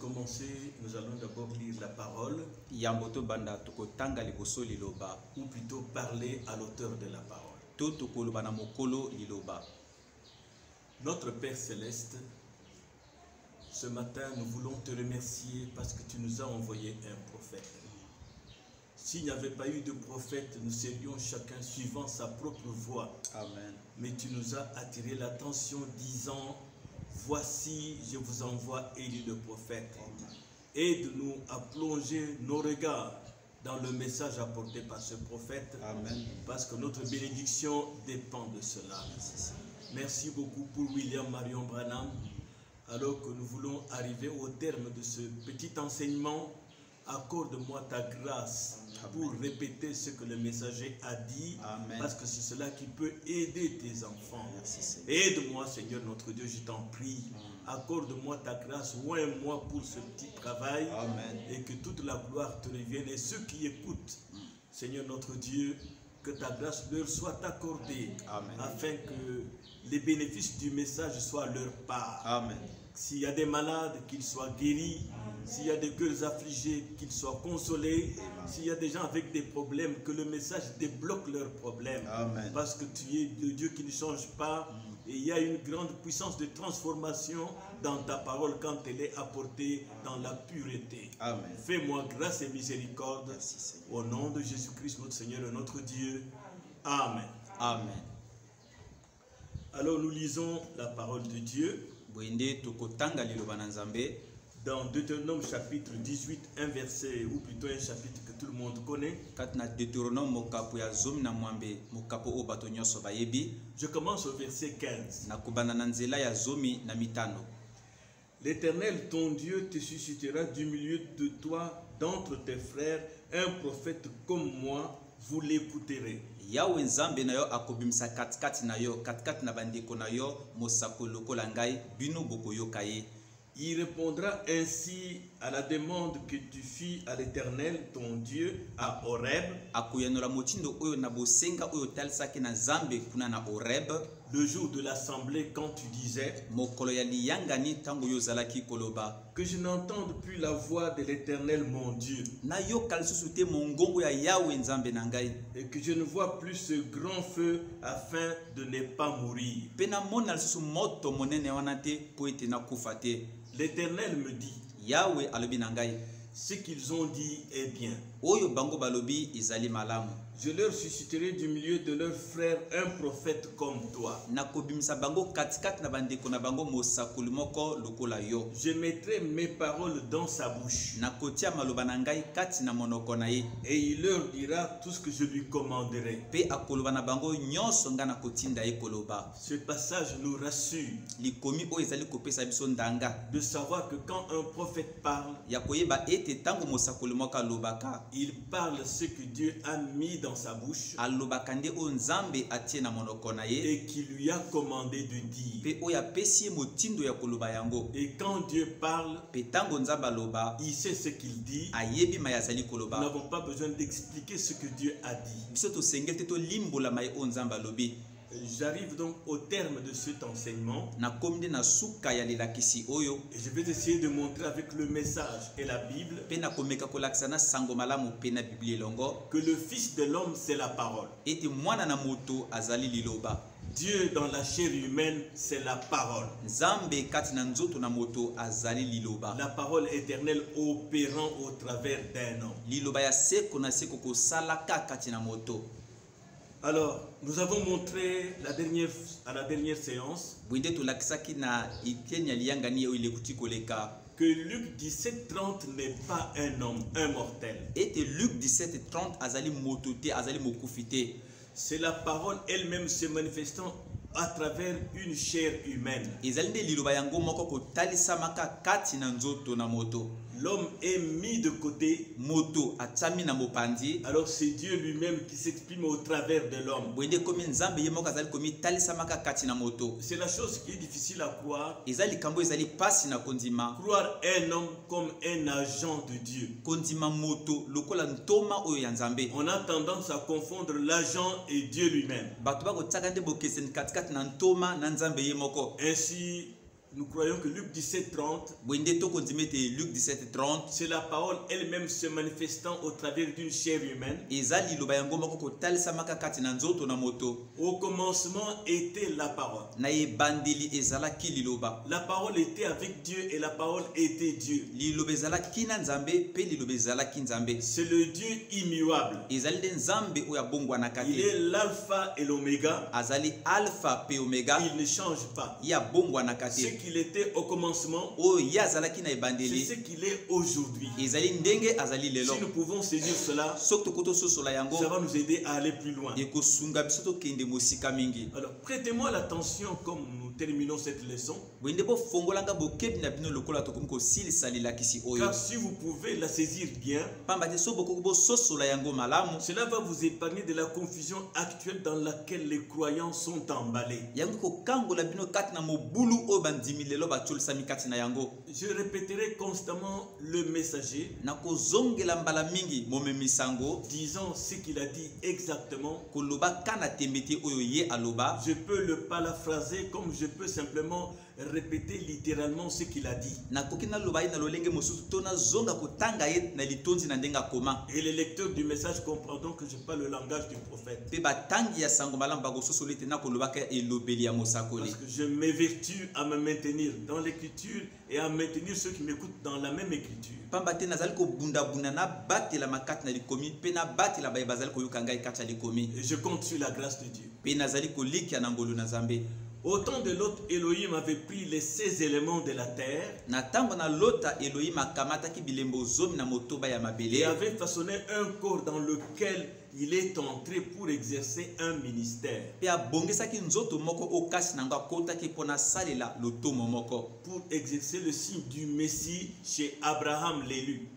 commencer, nous allons d'abord lire la parole, ou plutôt parler à l'auteur de la parole. Notre Père Céleste, ce matin, nous voulons te remercier parce que tu nous as envoyé un prophète. S'il n'y avait pas eu de prophète, nous serions chacun suivant sa propre voie. Amen. Mais tu nous as attiré l'attention disant, voici, je vous envoie Élie le prophète. Aide-nous à plonger nos regards dans le message apporté par ce prophète. Amen. Parce que notre bénédiction dépend de cela. Merci beaucoup pour William Marion Branham. Alors que nous voulons arriver au terme de ce petit enseignement, accorde-moi ta grâce pour répéter ce que le messager a dit. Amen. Parce que c'est cela qui peut aider tes enfants. Aide-moi, Seigneur notre Dieu, je t'en prie. Accorde-moi ta grâce, oins-moi pour ce petit travail. Amen. Et que toute la gloire te revienne. Et ceux qui écoutent, Seigneur notre Dieu, que ta grâce leur soit accordée. Amen. Afin que les bénéfices du message soient leur part. Amen. S'il y a des malades, qu'ils soient guéris. S'il y a des cœurs affligés, qu'ils soient consolés. S'il y a des gens avec des problèmes, que le message débloque leurs problèmes. Amen. Parce que tu es le Dieu qui ne change pas. Et il y a une grande puissance de transformation dans ta parole quand elle est apportée dans la pureté. Amen. Fais-moi grâce et miséricorde. Merci, Au nom de Jésus-Christ, notre Seigneur et notre Dieu. Amen. Amen. Alors nous lisons la parole de Dieu. Dans Deutéronome chapitre 18, un verset, ou plutôt un chapitre que tout le monde connaît. Je commence au verset 15. L'Éternel, ton Dieu, te suscitera du milieu de toi, d'entre tes frères, un prophète comme moi, vous l'écouterez. Yahweh nzambe na yo akobimisa katikati na yo katikati na bandeko na yo mosako lokola ngai bino bokoyoka ye. Il répondra ainsi à la demande que tu fis à l'Éternel, ton Dieu, à Horeb. Akoyanola motindo oyo na bosenga oyo talisaki na Nzambe kuna na Horeb. Le jour de l'assemblée, quand tu disais mokolo ya liyangani tango yo zalaki koloba que je n'entende plus la voix de l'Éternel, mon Dieu, na yo kalisusu te mongongo ya Yahweh nzambe na ngai, et que je ne vois plus ce grand feu afin de ne pas mourir. Pena mona lisusu moto monene wana te po ete na kufa te. L'Éternel me dit, Yahweh alobi na ngai, ce qu'ils ont dit est bien. Oyo bango balobi izali malamu. Je leur susciterai du milieu de leurs frères un prophète comme toi. Nakobimisa bango katikati na bandeko na bango mosakoli moko lokola yo. Je mettrai mes paroles dans sa bouche. Nakotia maloba na ngai kati na monoko na ye. Et il leur dira tout ce que je lui commanderai. Pe akoloba na bango nyonso nga na kotinda ye koloba. Ce passage nous rassure likomi o ezali kopesa biso ndanga de savoir que quand un prophète parle, ya koyeba ete tango mosakoli moko alobaka, il parle ce que Dieu a mis dans sa bouche alobaka nde o nzambe atie na monoko na ye et qui lui a commandé de dire. Pe o apesi ye motindo ya koloba yango. Et quand Dieu parle, pe tango nzambe aloba, il sait ce qu'il dit. Ayebi ma yazali koloba. Nous n'avons pas besoin d'expliquer ce que Dieu a dit. Biso to sengel te to limbola mai o nzambe alobi. J'arrive donc au terme de cet enseignement et je vais essayer de montrer avec le message et la Bible que le Fils de l'homme c'est la parole. Dieu dans la chair humaine c'est la parole. La parole éternelle opérant au travers d'un homme. Alors, nous avons montré à la dernière séance que Luc 17:30 n'est pas un homme, un mortel. C'est la parole elle-même se manifestant à travers une chair humaine. L'homme est mis de côté. Alors c'est Dieu lui-même qui s'exprime au travers de l'homme. C'est la chose qui est difficile à croire. Croire un homme comme un agent de Dieu. On a tendance à confondre l'agent et Dieu lui-même. Ainsi, nous croyons que Luc 17:30, Luc 17:30, c'est la parole elle-même se manifestant au travers d'une chair humaine. Au commencement était la parole. La parole était avec Dieu et la parole était Dieu. C'est le Dieu immuable. Il est l'alpha et l'oméga. Il ne change pas. Ce qu'il était au commencement, c'est ce qu'il est aujourd'hui. Si nous pouvons saisir cela, ça va nous aider à aller plus loin. Alors, prêtez-moi l'attention comme nous terminons cette leçon. Car si vous pouvez la saisir bien, cela va vous épargner de la confusion actuelle dans laquelle les croyants sont emballés. Je répéterai constamment le messager, disant ce qu'il a dit exactement. Je peux le paraphraser comme je peux simplement répéter littéralement ce qu'il a dit. Et les lecteurs du message comprendront que je parle le langage du prophète. Parce que je m'évertue à me maintenir dans l'écriture et à maintenir ceux qui m'écoutent dans la même écriture. Et je compte sur la grâce de Dieu. Au temps de Lot, Elohim avait pris les 16 éléments de la terre et avait façonné un corps dans lequel il est entré pour exercer un ministère. Pour exercer le signe du Messie chez Abraham l'élu.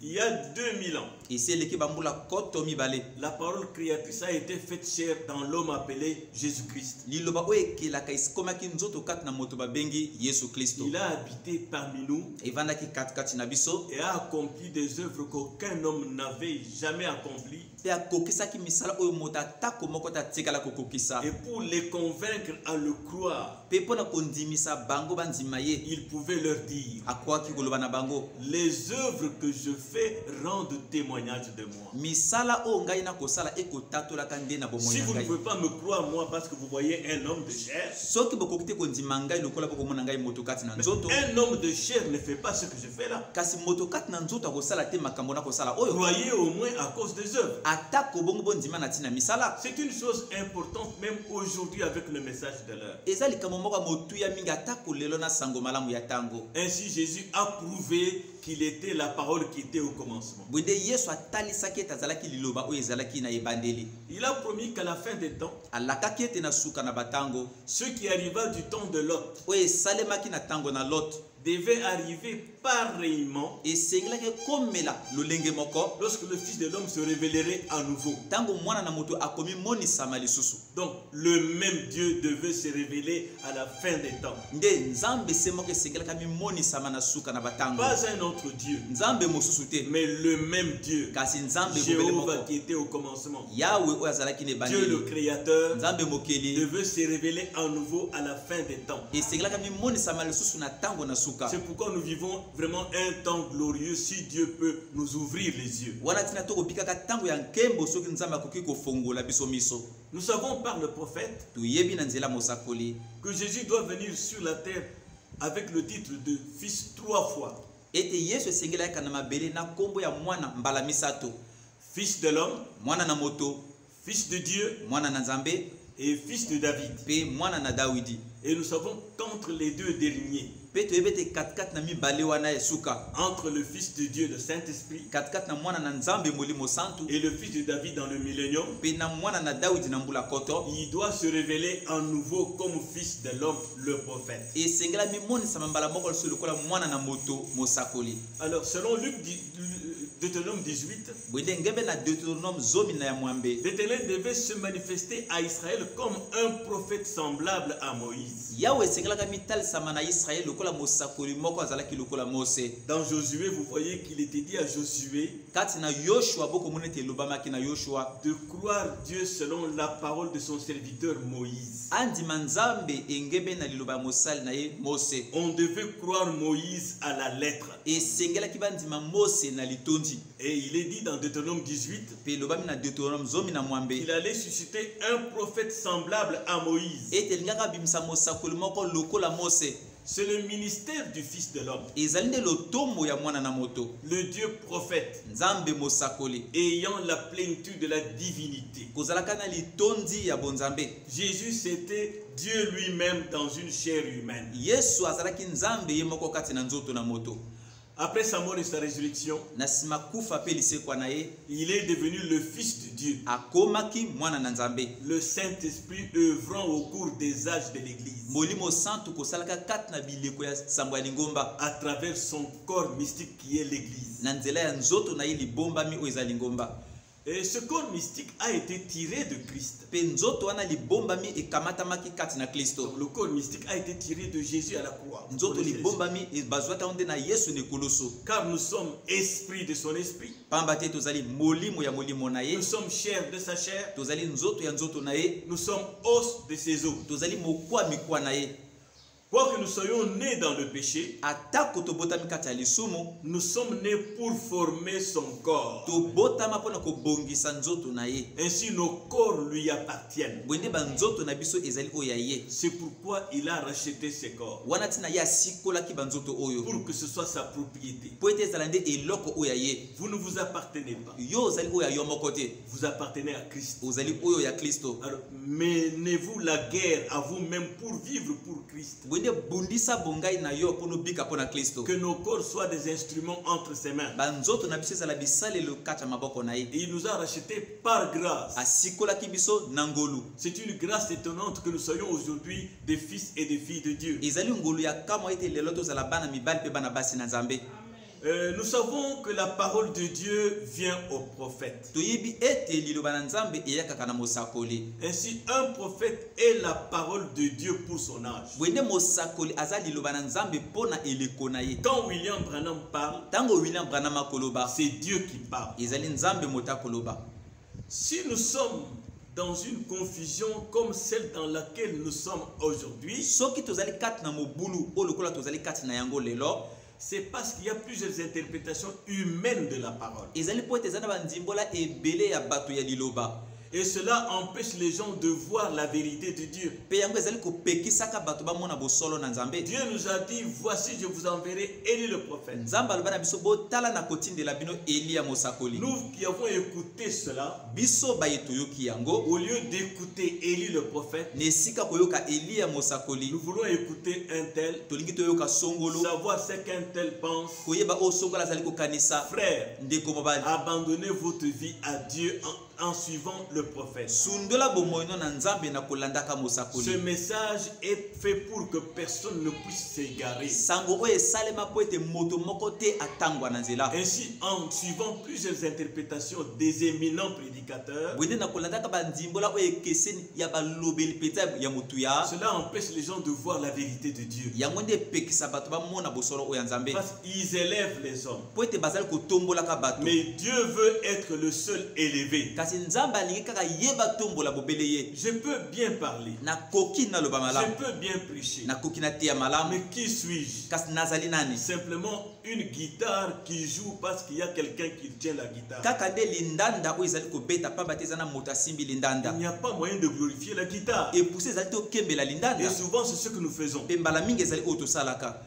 Il y a 2000 ans, la parole créatrice a été faite chair dans l'homme appelé Jésus-Christ. Il a habité parmi nous et a accompli des œuvres qu'aucun homme n'avait jamais accomplies. Et pour les convaincre à le croire, il pouvait leur dire: les œuvres que je fais rendent témoignage de moi. Si vous ne pouvez pas me croire moi parce que vous voyez un homme de chair, un homme de chair ne fait pas ce que je fais là. Croyez au moins à cause des œuvres. C'est une chose importante même aujourd'hui avec le message de l'heure. Ainsi Jésus a prouvé qu'il était la parole qui était au commencement. Il a promis qu'à la fin des temps, ce qui arriva du temps de Lot devait arriver pareillement lorsque le Fils de l'homme se révélerait à nouveau. Donc le même Dieu devait se révéler à la fin des temps. Pas un autre Dieu, mais le même Dieu, Jéhovah qui était au commencement. Dieu le Créateur devait se révéler à nouveau à la fin des temps. C'est pourquoi nous vivons vraiment un temps glorieux si Dieu peut nous ouvrir les yeux. Nous savons par le prophète que Jésus doit venir sur la terre avec le titre de Fils 3 fois. Fils de l'homme, Fils de Dieu et Fils de David. Et nous savons qu'entre les deux derniers, entre le Fils de Dieu, le Saint-Esprit, et le Fils de David dans le millénium, il doit se révéler à nouveau comme Fils de l'homme, le prophète. Alors selon Luc Deutéronome 18, bwende ngebe na Deutéronome zomi na ya mwambe l'Éternel devait se manifester à Israël comme un prophète semblable à Moïse. yawe esengelaka mitalisama na Israël lokola mosakoli moko azalaki lokola Mose. Dans Josué, vous voyez qu'il était dit à Josué Kati na Yoshua boko monete elobamaki na Yoshua de croire Dieu selon la parole de son serviteur Moïse. andima nzambe engebe na liloba ya mosali na ye Mose. On devait croire Moïse à la lettre. Esengelaki bandima Mose na litondi. Et il est dit dans Deutéronome 18 Pe elobami na Deutéronome zomi na mwambe qu'il allait susciter un prophète semblable à Moïse. ete elingaka bimisa mosakoli moko lokola Mose. C'est le ministère du Fils de l'homme, Ezali nde lotombo ya mwana na moto le Dieu prophète, nzambe mosakoli ayant la plénitude de la divinité. kozalaka na litondi ya bonzambe. Jésus, c'était Dieu lui-même dans une chair humaine. Yesu azalaki nzambe ye moko kati na nzoto na moto. Après sa mort et sa résurrection, Na nsima kufa pe lisekwa na ye il est devenu le Fils de Dieu, akomaki mwana na nzambe. le Saint-Esprit œuvrant au cours des âges de l'Église, Molimo santu kosalaka kati na bileko ya sambo ya lingomba à travers son corps mystique qui est l'Église. na nzela ya nzoto na ye libombami oyo eza lingomba. Et ce corps mystique a été tiré de Christ. Pe nzoto wana libombami ekamatamaki kati na Kristo. Le corps mystique a été tiré de Jésus à la croix. Nzoto libombami bazwata onde na Yesu ne koloso. Car nous sommes esprit de son esprit. Pamba te tozali molimo ya molimo na ye, Nous sommes chair de sa chair. tozali nzoto ya nzoto na ye, Nous sommes os de ses os. tozali mokwa mikwa na ye. Quoique nous soyons nés dans le péché, Atako tobotami kati ya lisumu, nous sommes nés pour former son corps. tobotama mpona kobongisa nzoto na ye. Ainsi nos corps lui appartiennent. Bwende ba nzoto na biso ezali oyo ya ye. C'est pourquoi il a racheté ses corps. Wana tina ye asikolaki ba nzoto oyo Pour que ce soit sa propriété. po ete ezala nde eloko oyo ya ye. Vous ne vous appartenez pas. Yo ozali oyo ya yo moko te, Vous appartenez à Christ. ozali oyo ya Kristo. Alors, menez-vous la guerre à vous-même pour vivre pour Christ. Bwende bundisa bongai na yo mpono bika mpona Kristo. Que nos corps soient des instruments entre ses mains. Ba nzoto na biso ezala bisalelo kati ya maboko na ye. Et il nous a rachetés par grâce. Asikolaki biso na ngolu. C'est une grâce étonnante que nous soyons aujourd'hui des fils et des filles de Dieu. Ezali ngolu ya kama ete lelo tozala bana mibali pe bana basi na Nzambe. Nous savons que la parole de Dieu vient au prophète. Toyebi ete liloba na Nzambe eyakaka na mosakoli. Ainsi, un prophète est la parole de Dieu pour son âge. Bwende mosakoli aza liloba na Nzambe pona eleko na ye. Quand William Branham parle, Tango William Branham akoloba, c'est Dieu qui parle. ezali Nzambe mota koloba. Si nous sommes dans une confusion comme celle dans laquelle nous sommes aujourd'hui, Soki tozali kati na mobulu o lokola tozali kati na yango lelo, c'est parce qu'il y a plusieurs interprétations humaines de la parole. ezali po ete ezana bandimbola ebele ya bato ya liloba. Et cela empêche les gens de voir la vérité de Dieu. Pe yango ezali kopekisaka bato bamona bosolo na Nzambe. Dieu nous a dit, voici je vous enverrai Élie le prophète. Nzambe aloba na biso botala na kotindela bino Elia mosakoli. Nous qui avons écouté cela, Biso baye toyoki yango, au lieu d'écouter Élie le prophète, nesika koyoka Elia mosakoli, nous voulons écouter un tel, tolingi toyoka songolo, savoir ce qu'un tel pense. koyeba o songolo azali kokanisa. Frère, Ndeko mobali, abandonnez votre vie à Dieu en suivant le prophète. sundola bomoino na Nzambe na kolandaka Ce mosakoli. message est fait pour que personne ne puisse s'égarer. Sango oyo esalema po ete moto moko te atangwa na nzela. Ainsi, en suivant plusieurs interprétations des éminents prédicateurs, Bwende na kolandaka bandimbola oyo ekeseni ya balobeli peza ya motuya. cela empêche les gens de voir la vérité de Dieu. Yango nde epekisa bato bamona bosolo oyo ya Nzambe. Parce qu'ils élèvent les hommes. Po ete bazali kotombolaka bato. Mais Dieu veut être le seul élevé. Kasi Nzambe alingi kaka yeba tombola bobele ye. Je peux bien parler. Nakoki naloba Je malamu. peux bien prêcher. Nakoki nateya malamu. Mais qui suis-je? Kasi nazali nani? Simplement une guitare qui joue parce qu'il y a quelqu'un qui tient la guitare. Kaka nde lindanda oyo ezali kobeta pamba te eza na moto asimbi Il lindanda. n'y a pas moyen de glorifier la guitare. Epuse ezali te okembela Et lindanda. souvent, c'est ce que nous faisons. Pe mbala mingi ezali oyo tosalaka.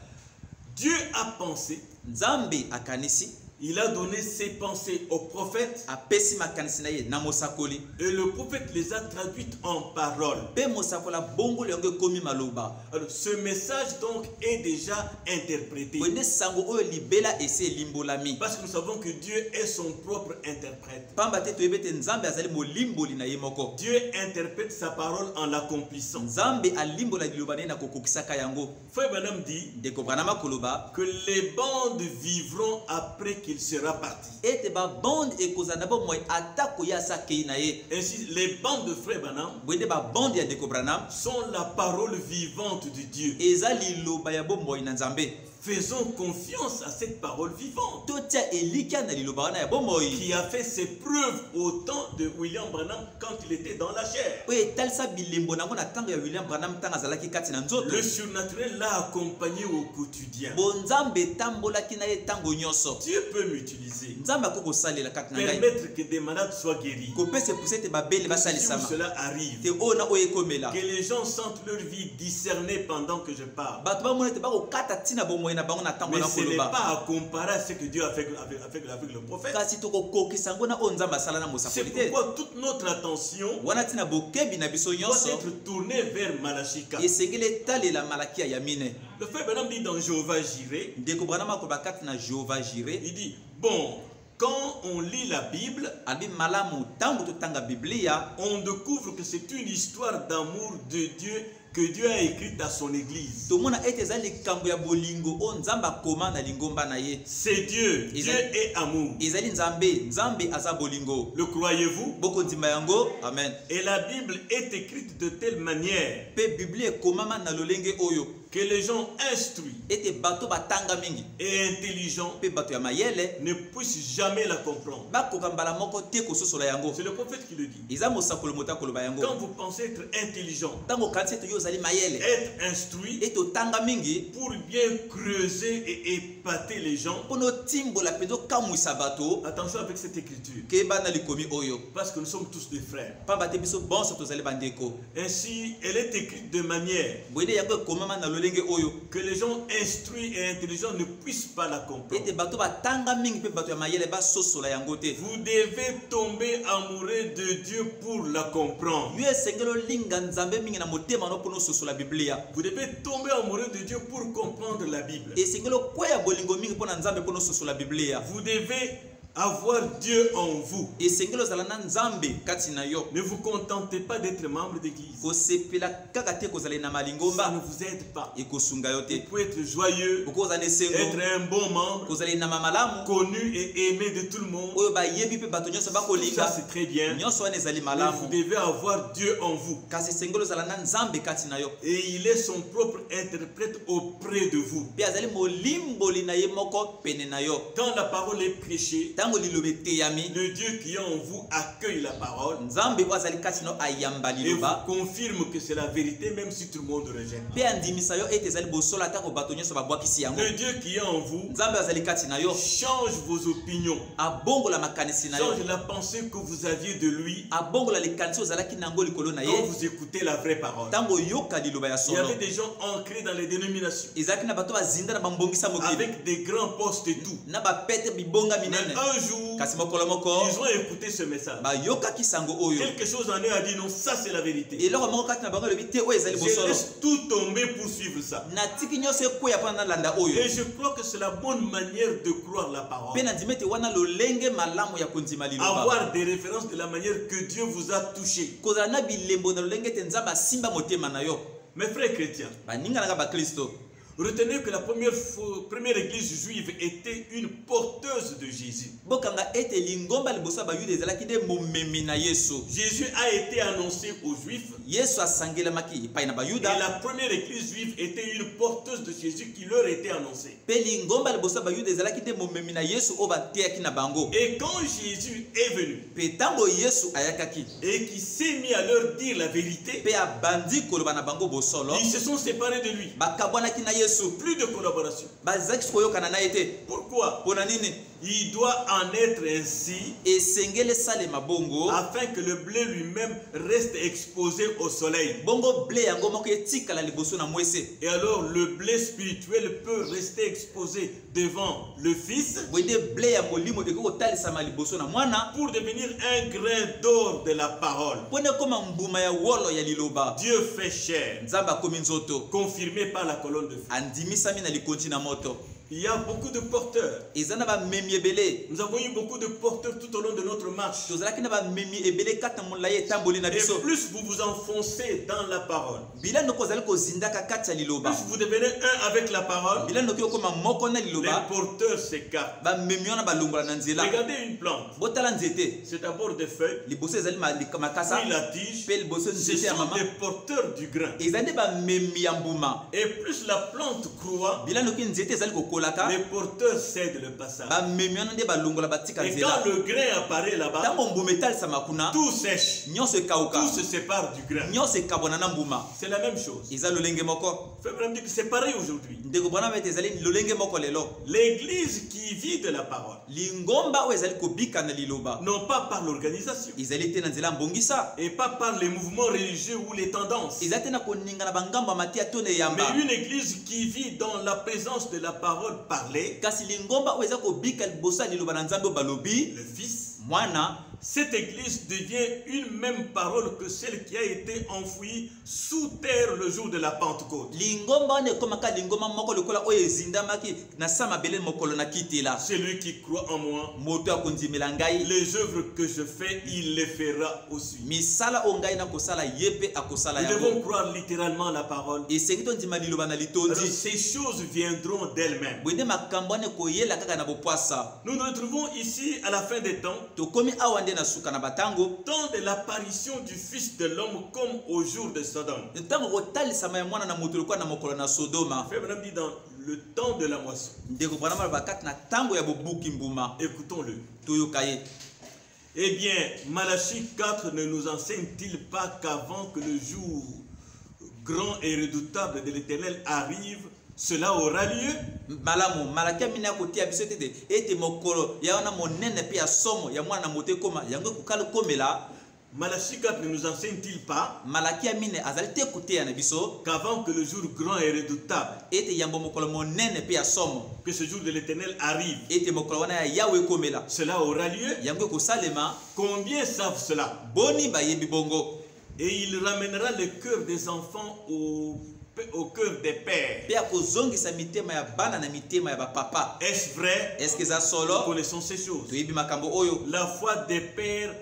Dieu a pensé, Nzambe akanisi, il a donné ses pensées au prophète apesi makanisi na ye na mosakoli. et le prophète les a traduites en paroles. Pe mosakola bongolo yango ekomi maloba. Alors, ce message donc est déjà interprété. Bwende sango oyo libela ese elimbolami. Parce que nous savons que Dieu est son propre interprète. Pamba te toyebi ete Nzambe azali molimboli na ye moko. Dieu interprète sa parole en l'accomplissant. Nzambe alimbola liloba na ye na kokokisaka yango. Frère Branham dit Ndeko Branham akoloba, que les bandes vivront après qu'il sera parti. ete ba bande ekozana bo moy atako ya sa kei na ye. Ainsi, les bandes de Frère Branham Bwende ba bande ya Ndeko Branham sont la parole vivante de Dieu. eza liloba ya bo moy na Nzambe. Faisons confiance à cette parole vivante Totia elika na liloba wana ya bo moy qui a fait ses preuves au temps de William Branham quand il était dans la chair. oye talisa bilembo nango na tango ya William Branham tanga zalaki kati na nzoto. Le surnaturel l'a accompagné au quotidien. Bonzambe tambolaki na ye tango nyonso. Dieu peut m'utiliser, Nzambe akoko salela kati na ngai. permettre que des malades soient guéris. Kopese pusete babele Si basalisama. cela arrive, Te ona oye komela. que les gens sentent leur vie discernée pendant que je parle. Bato ba monete ba ko kata tina bo moyena bango na tango Mais na ce n'est koloba. pas à comparer à ce que Dieu a fait avec le prophète. Kasi toko kokisa ngo na o Nzambe asala na C'est mosakolite. pourquoi toute notre attention Wana tina bokebi na biso doit nyonso. être tournée vers Malachie 4. Esengele talela malakia ya mine. Le frère Branham dit dans Jéhovah Jireh, Ndeko Branham akoba kati na Jéhovah Jireh. il dit, bon, quand on lit la Bible, Abi malamu tango totanga Biblia. on découvre que c'est une histoire d'amour de Dieu que Dieu a écrite à son église. Tomona ete za likambo ya bolingo o Nzambe akoma na lingomba na ye. C'est Dieu. Dieu est amour. Ezali Nzambe, Nzambe aza bolingo. Le croyez-vous? Boko ndimba yango, amen. Et la Bible est écrite de telle manière Pe Biblia ekomama na lolenge oyo que les gens instruits ete bato batanga mingi et intelligents pe bato ya mayele ne puissent jamais la comprendre. bakoka mbala moko te kososola yango. C'est le prophète qui le dit. Eza mosakolo mota koloba yango. Quand vous pensez être intelligent, Tango kanisi ete yo ozali mayele être instruit ete otanga mingi pour bien creuser et épater les gens, mpono otimbola mpenza okamwisa bato attention avec cette écriture, keba na likomi oyo parce que nous sommes tous des frères. pamba te biso bonso tozali bandeko. Ainsi, elle est écrite de manière Boyede yango ekomama na lolenge oyo que les gens instruits et intelligents ne puissent pas la comprendre. ete bato batanga mingi pe bato ya mayele basosola yango te. Vous devez tomber amoureux de Dieu pour la comprendre. Yo esengeli olinga Nzambe mingi na motema no mpono ososola Biblia. Vous devez tomber amoureux de Dieu pour comprendre la Bible. Esengeli okweya bolingo mingi mpo na Nzambe mpono ososola Biblia. Vous devez avoir Dieu en vous. Esengeli ozala na Nzambe kati na yo. Ne vous contentez pas d'être membre d'église. Kosepela kaka te kozala na Ça malingomba ne vous aide pas. ekosunga yo Vous te. pouvez être joyeux, Okozala esengo être un bon membre, kozala na mamalamu connu et aimé de tout le monde. oyo bayebi pe bato nyonso Tout ça, bakolinga c'est très bien. nyonso wana ezali Mais vous malamu. devez avoir Dieu en vous. Kasi esengeli ozala na Nzambe kati na yo. Et il est son propre interprète auprès de vous. Pe azali molimboli na ye moko pene na yo. Quand la parole est prêchée, Tango liloba eteyami le Dieu qui est en vous accueille la parole Nzambe oyo azali kati no ayamba et liloba. vous confirme que c'est la vérité même si tout le monde rejette. Pe andimisa yo ete ezali bosola atako bato nyonso babwakisi yango. Le Dieu qui est en vous Nzambe azali kati na yo change vos opinions, abongola makanisi na yo. change la pensée que vous aviez de lui Abongola likanisi ozalaki nango likolo na quand ye. vous écoutez la vraie parole. Tango yoka liloba ya Il y solo. avait des gens ancrés dans les dénominations Ezalaki na bato bazinda na bambongisa mokili. avec des grands postes et tout. Na bapete bibonga Mais minene. un jour, Kasi mokolo moko ils ont écouté ce message. bayokaki sango oyo. Quelque chose en eux a dit non, ça c'est la vérité. Eloko moko kati na bango elobi te oyo ezali Je bosolo. laisse tout tomber pour suivre ça. Natiki nyonso ekweya mpona nalanda oyo. Et je crois que c'est la bonne manière de croire la parole. Mpe nandimi ete wana lolenge malamu ya kondima liloba. Avoir des références de la manière que Dieu vous a touché. Kozala na bilembo na lolenge ete Nzambe asimba motema na yo. Mes frères chrétiens, Baninga nanga bakristo. retenez que la première église juive était une porteuse de Jésus. Bokanga ete lingomba liboso ya bayuda ezalaki nde momemi na Yesu. Jésus a été annoncé aux Juifs Yesu asangelamaki epai na et bayuda. la première église juive était une porteuse de Jésus qui leur était annoncée. Pe lingomba liboso ya bayuda ezalaki nde momemi na Yesu oyo bateyaki na bango. Et quand Jésus est venu Pe tango Yesu ayakaki et qui s'est mis à leur dire la vérité, pe abandi koloba na bango bosolo, ils se sont séparés de lui. bakabwanaki na Yesu. Plus de collaboration. Bazaki koyokana na ye te. Pourquoi? Pona nini? Il doit en être ainsi Esengele salema bongo afin que le blé lui-même reste exposé au soleil. bongo blé yango moko etikala liboso na mwese. Et alors le blé spirituel peut rester exposé devant le Fils Boyede blé ya molimo eko kotalisama liboso na mwana pour devenir un grain d'or de la parole. pone koma mbuma ya wolo ya liloba. Dieu fait chair, Nzambe akomi nzoto confirmé par la colonne de feu. andimisami na likonzi na moto. Il y a beaucoup de porteurs. ezana ba memi ebele Nous avons eu beaucoup de porteurs tout au long de notre marche. tozalaki na ba memi ebele kata molayi etamboli na Et biso plus vous vous enfoncez dans la parole, bilano kozali kozindaka kati ya liloba plus vous devenez un avec la parole, bilano ki okoma moko na les liloba porteurs s'écartent. ba memi wana balongola na nzela Regardez une plante. botala nzete C'est d'abord des feuilles, liboso ezali makasa puis la tige. pe liboso Ce nzete ya sont mama des porteurs du grain. ezali ba memi ya mbuma Et plus la plante croît, bilano ki nzete ezali kokolaka les porteurs cèdent le passage. ba memi wana nde balongola batika Et nzela quand le grain apparaît là-bas, ntango mbuma etalisama kuna tout sèche, nyonso ekauka tout se sépare du grain. nyonso ekabwana na mbuma C'est la même chose. eza lolenge moko Frère Branham dit que c'est pareil aujourd'hui. ndeko bwana ete ezali lolenge moko lelo L'église qui vit de la parole, lingomba oyo ezali kobika na liloba non pas par l'organisation, ezali te na nzela ya mbongisa et pas par les mouvements religieux ou les tendances, ezali te na koninga na bangambo ya matia to na mais eyamba une église qui vit dans la présence de la parole parlée, kasi lingomba oyo eza kobika liboso ya liloba na nzambe oyo balobi le Fils. mwana Cette église devient une même parole que celle qui a été enfouie sous terre le jour de la Pentecôte. lingomba wana ekomaka lingomba moko lokola oyo ezindamaki na sa mabele mokolo na kitela Celui qui croit en moi, moto akondimela ngai les œuvres que je fais, il les fera aussi. misala oyo ngai nakosala ye mpe akosala Nous devons yango croire littéralement la parole. esengi tondima liloba na Alors, litondi ces choses viendront d'elles-mêmes. bwende makambo wana ekoyela kaka na bopwasa Nous nous retrouvons ici à la fin des temps, tokomi awa nde na suka na batango tant de l'apparition du Fils de l'homme comme au jour de Sodome. ntango kotalisama ya mwana na moto lokola na mokolo na sodoma Frère Branham dit dans le temps de la moisson. ndeko bwana maloba kati na ntango ya bobuki mbuma Écoutons-le. toyoka ye Eh bien, Malachie 4 ne nous enseigne-t-il pas qu'avant que le jour grand et redoutable de l'Éternel arrive, cela aura lieu? malamu malaki ya mine ya kotia biso tete ete mokolo ya wana monene mpe ya somo ya mwana na moto ekoma yango ekokala komela Malachie 4 ne nous enseigne-t-il pas malaki ya mine azali te koteya na biso qu'avant que le jour grand et redoutable, ete yambo mokolo monene mpe ya somo que ce jour de l'Éternel arrive, ete mokolo wana ya yawe ekomela cela aura lieu? yango ekosalema Combien savent cela? boni bayebi bongo Et il ramènera le cœur des enfants au cœur des pères. mpe akozongisa mitema ya bana na mitema ya bapapa Est-ce vrai? eske eza Nous solo connaissons ces choses. toyebi makambo oyo La foi des pères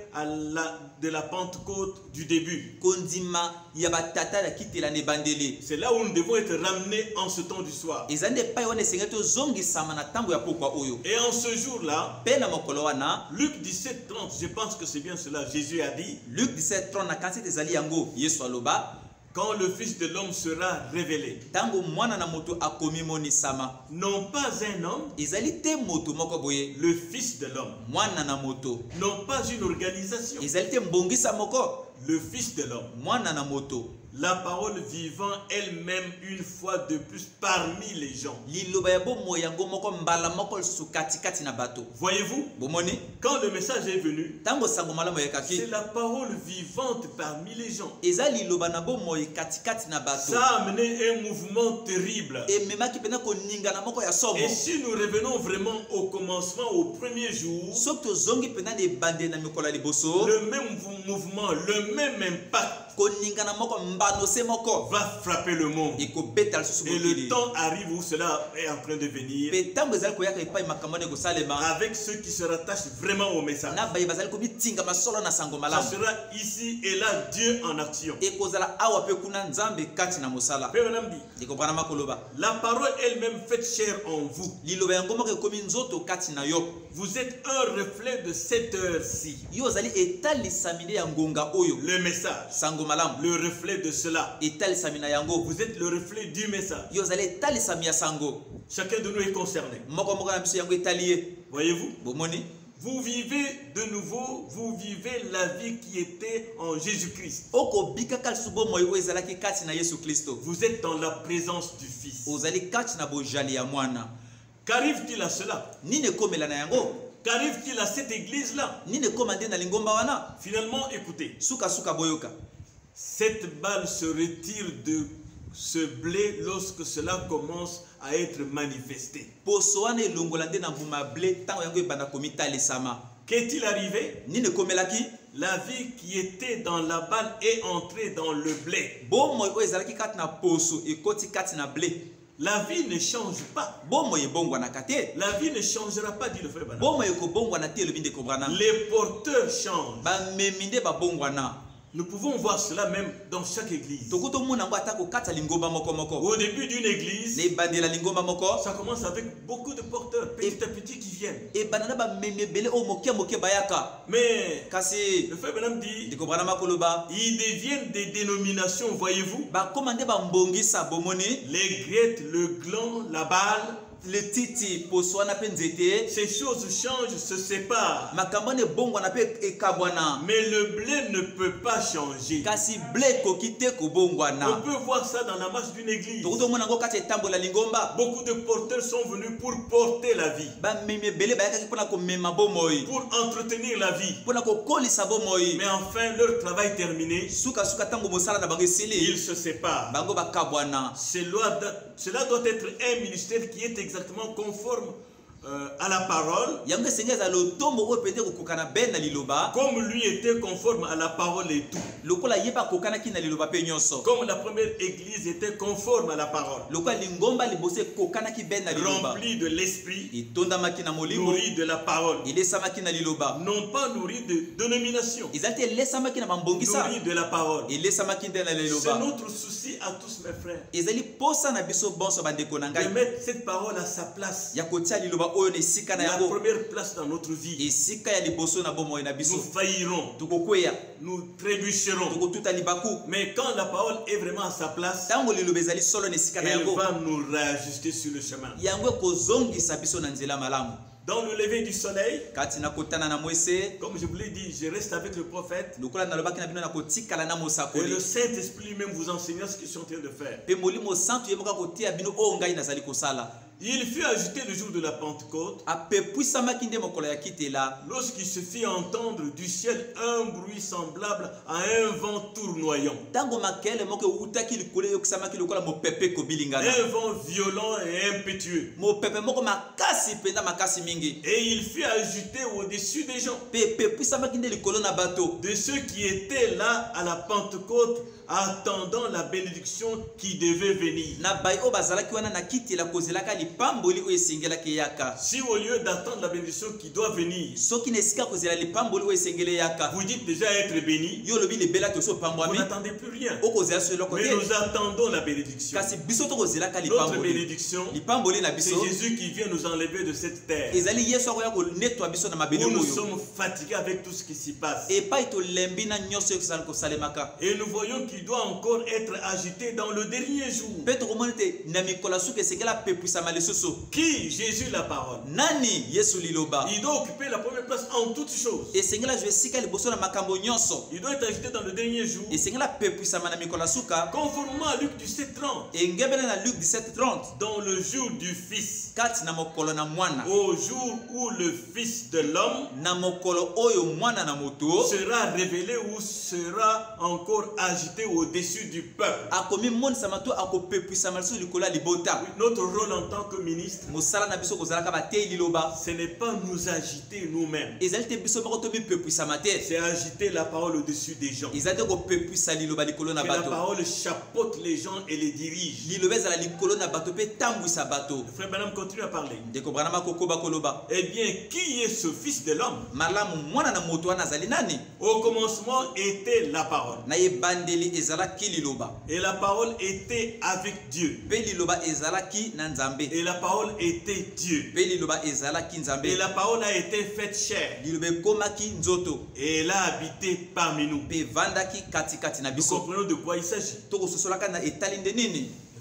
de la Pentecôte du début. kondima ya batata ya kitela na ebandeli C'est là où nous devons être ramenés en ce temps du soir. eza nde epai wana esengeli tozongisama na ntango ya pokwa oyo Et en ce jour-là, mpe na mokolo wana Luc 17, 30, je pense que c'est bien cela, Jésus a dit, Luc 17:30 na kanisi ete ezali yango yesu aloba quand le Fils de l'homme sera révélé, ntango mwana na moto akomi monisama non pas un homme, ezali te moto moko boye le Fils de l'homme, mwana na moto non pas une organisation, ezali te mbongisa moko le Fils de l'homme, mwana na moto la parole vivant elle-même une fois de plus parmi les gens. liloba ya bomoi yango moko mbala moko lisusu katikati na bato Voyez-vous, bomoni quand le message est venu, ntango sango malamu c'est ekaki la parole vivante parmi les gens. eza liloba na bomoi katikati na bato Ça a amené un mouvement terrible. ememaki mpena koningana moko ya somo Et si nous revenons vraiment au commencement, au premier jour, soki tozongi mpena na ebandeli na mikolo ya liboso le même mouvement, le même impact koningana moko mbano se moko va frapper le monde. ekobeta lisusu Et le mokili temps arrive où cela est en train de venir mpe ntango ezali koyaka epai makambo wana ekosalema avec ceux qui se rattachent vraiment au message. na baye bazali komitingama solo na sango Ça malamu sera ici et là Dieu en action. ekozala awa mpe kuna nzambe kati na mosala Père Branham dit, ekobana makoloba la parole elle-même faite chair en vous. liloba yango moko ekomi nzoto kati na yo Vous êtes un reflet de cette heure-ci. yo ozali etalisami nde ya ngonga oyo Le message, sango malamu le reflet de cela. etalisami na yango Vous êtes le reflet du message. yo ozali etalisami ya sango Chacun de nous est concerné. moko moko na biso yango etali ye Voyez-vous, bomoni vous vivez de nouveau, vous vivez la vie qui était en Jésus-Christ. okobikaka lisusu bomoi oyo ezalaki kati na yesu kristo Vous êtes dans la présence du Fils. ozali kati na bojali ya mwana Qu'arrive-t-il à cela? nini ekomela na yango Qu'arrive-t-il à cette église-là? nini ekoma nde na lingomba wana Finalement, écoutez, sukasuka boyoka cette balle se retire de ce blé lorsque cela commence à être manifesté. poso wana elongola nde na mbuma ya ble ntango yango ebanda komitalisama Qu'est-il arrivé? nini ekomelaki La vie qui était dans la balle est entrée dans le blé. bomoi oyo ezalaki kati na poso ekoti kati na ble La vie ne change pas. La vie ne changera pas, dit le frère Branham. Les porteurs changent. Nous pouvons voir cela même dans chaque église. Au début d'une église, ça commence avec beaucoup de porteurs, petit à petit, qui viennent. Mais le frère Branham dit, ils deviennent des dénominations, voyez-vous. Les grettes, le gland, la balle. Les titi poswana penzete, ces choses changent, se séparent. Mais le blé ne peut pas changer. Kasi blé kokite kobongwana. On peut voir ça dans la marche d'une église. Beaucoup de porteurs sont venus pour porter la vie, pour entretenir la vie. Mais enfin, leur travail terminé, ils se séparent. Cela doit être un ministère qui est exactement conforme à la parole, comme lui était conforme à la parole et tout. Comme la première église était conforme à la parole, remplie de l'esprit, nourrie de la parole, non pas nourrie de dénomination, nourrie de la parole. C'est notre souci à tous, mes frères, de mettre cette parole à sa place, la première place dans notre vie. Nous faillirons, nous trébucherons, mais quand la parole est vraiment à sa place, elle va nous réajuster sur le chemin. Dans le lever du soleil, comme je vous l'ai dit, je reste avec le prophète, et le Saint-Esprit lui-même vous enseignera ce que je suis en train de faire. Il fut ajouté le jour de la Pentecôte, lorsqu'il se fit entendre du ciel un bruit semblable à un vent tournoyant, un vent violent et impétueux, et il fut ajouté au-dessus des gens, de ceux qui étaient là à la Pentecôte, attendant la bénédiction qui devait venir. Si au lieu d'attendre la bénédiction qui doit venir, vous dites déjà être béni, vous n'attendez plus rien. Mais nous attendons la bénédiction. Notre bénédiction, c'est Jésus qui vient nous enlever de cette terre où nous sommes fatigués avec tout ce qui s'y passe. Et nous voyons qu'il doit encore être agité dans le dernier jour. Qui? Jésus la parole. Il doit occuper la première place en toutes choses. Il doit être agité dans le dernier jour, conformément à Luc 17:30. Dans le jour du Fils, au jour où le Fils de l'homme sera révélé ou sera encore agité au-dessus du peuple. Notre rôle en tant que ministre, ce n'est pas nous agiter nous-mêmes, c'est agiter la parole au-dessus des gens. Que la parole chapeaute les gens et les dirige. Le frère Branham continue à parler. Eh bien, qui est ce Fils de l'homme? Au commencement était la parole, et la parole était avec Dieu, et la parole était Dieu, et la parole a été faite chair, et elle a habité parmi nous. Nous comprenons de quoi il s'agit. Le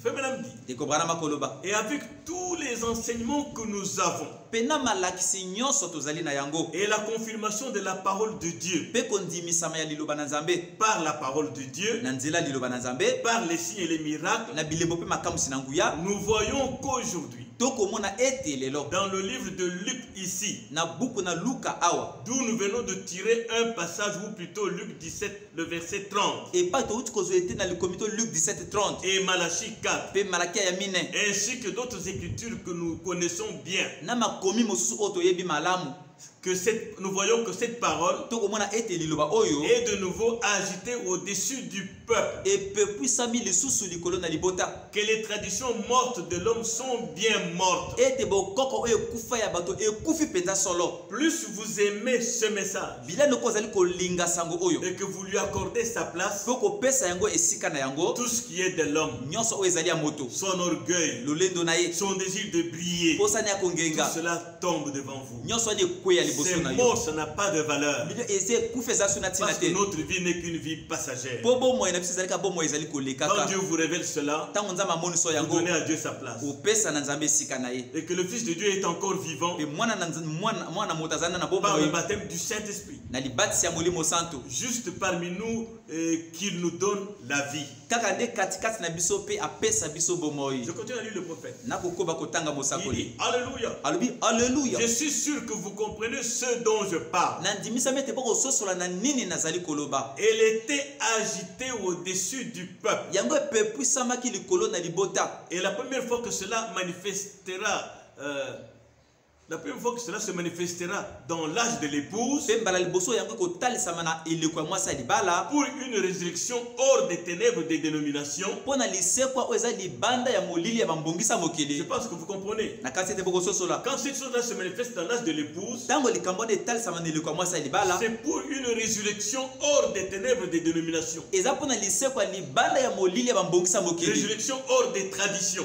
frère Branham dit, et avec tous les enseignements que nous avons, et la confirmation de la parole de Dieu, par la parole de Dieu, par les signes et les miracles, nous voyons qu'aujourd'hui, dans le livre de Luc ici, d'où nous venons de tirer un passage, ou plutôt Luc 17, le verset 30, et Malachie 4, ainsi que d'autres écritures que nous connaissons bien, nous voyons que cette parole est de nouveau agitée au-dessus du peuple. Que les traditions mortes de l'homme sont bien mortes. Plus vous aimez ce message et que vous lui accordez sa place, tout ce qui est de l'homme, son orgueil, son désir de briller, tout cela tombe devant vous. C'est mort, ça n'a pas de valeur. Parce que notre vie n'est qu'une vie passagère. Quand Dieu vous révèle cela, vous donnez à Dieu sa place. Et que le Fils de Dieu est encore vivant par le baptême du Saint-Esprit. Juste parmi nous, qu'il nous donne la vie. Je continue à lire le prophète. Il dit Alléluia. Alléluia. Je suis sûr que vous comprenez ce dont je parle. Elle était agitée au-dessus du peuple. Et la première fois que cela manifestera, se manifestera dans l'âge de l'épouse, pour une résurrection hors des ténèbres des dénominations. Je pense que vous comprenez. Quand cette chose-là se manifeste dans l'âge de l'épouse, c'est pour une résurrection hors des ténèbres des dénominations. Résurrection hors des traditions,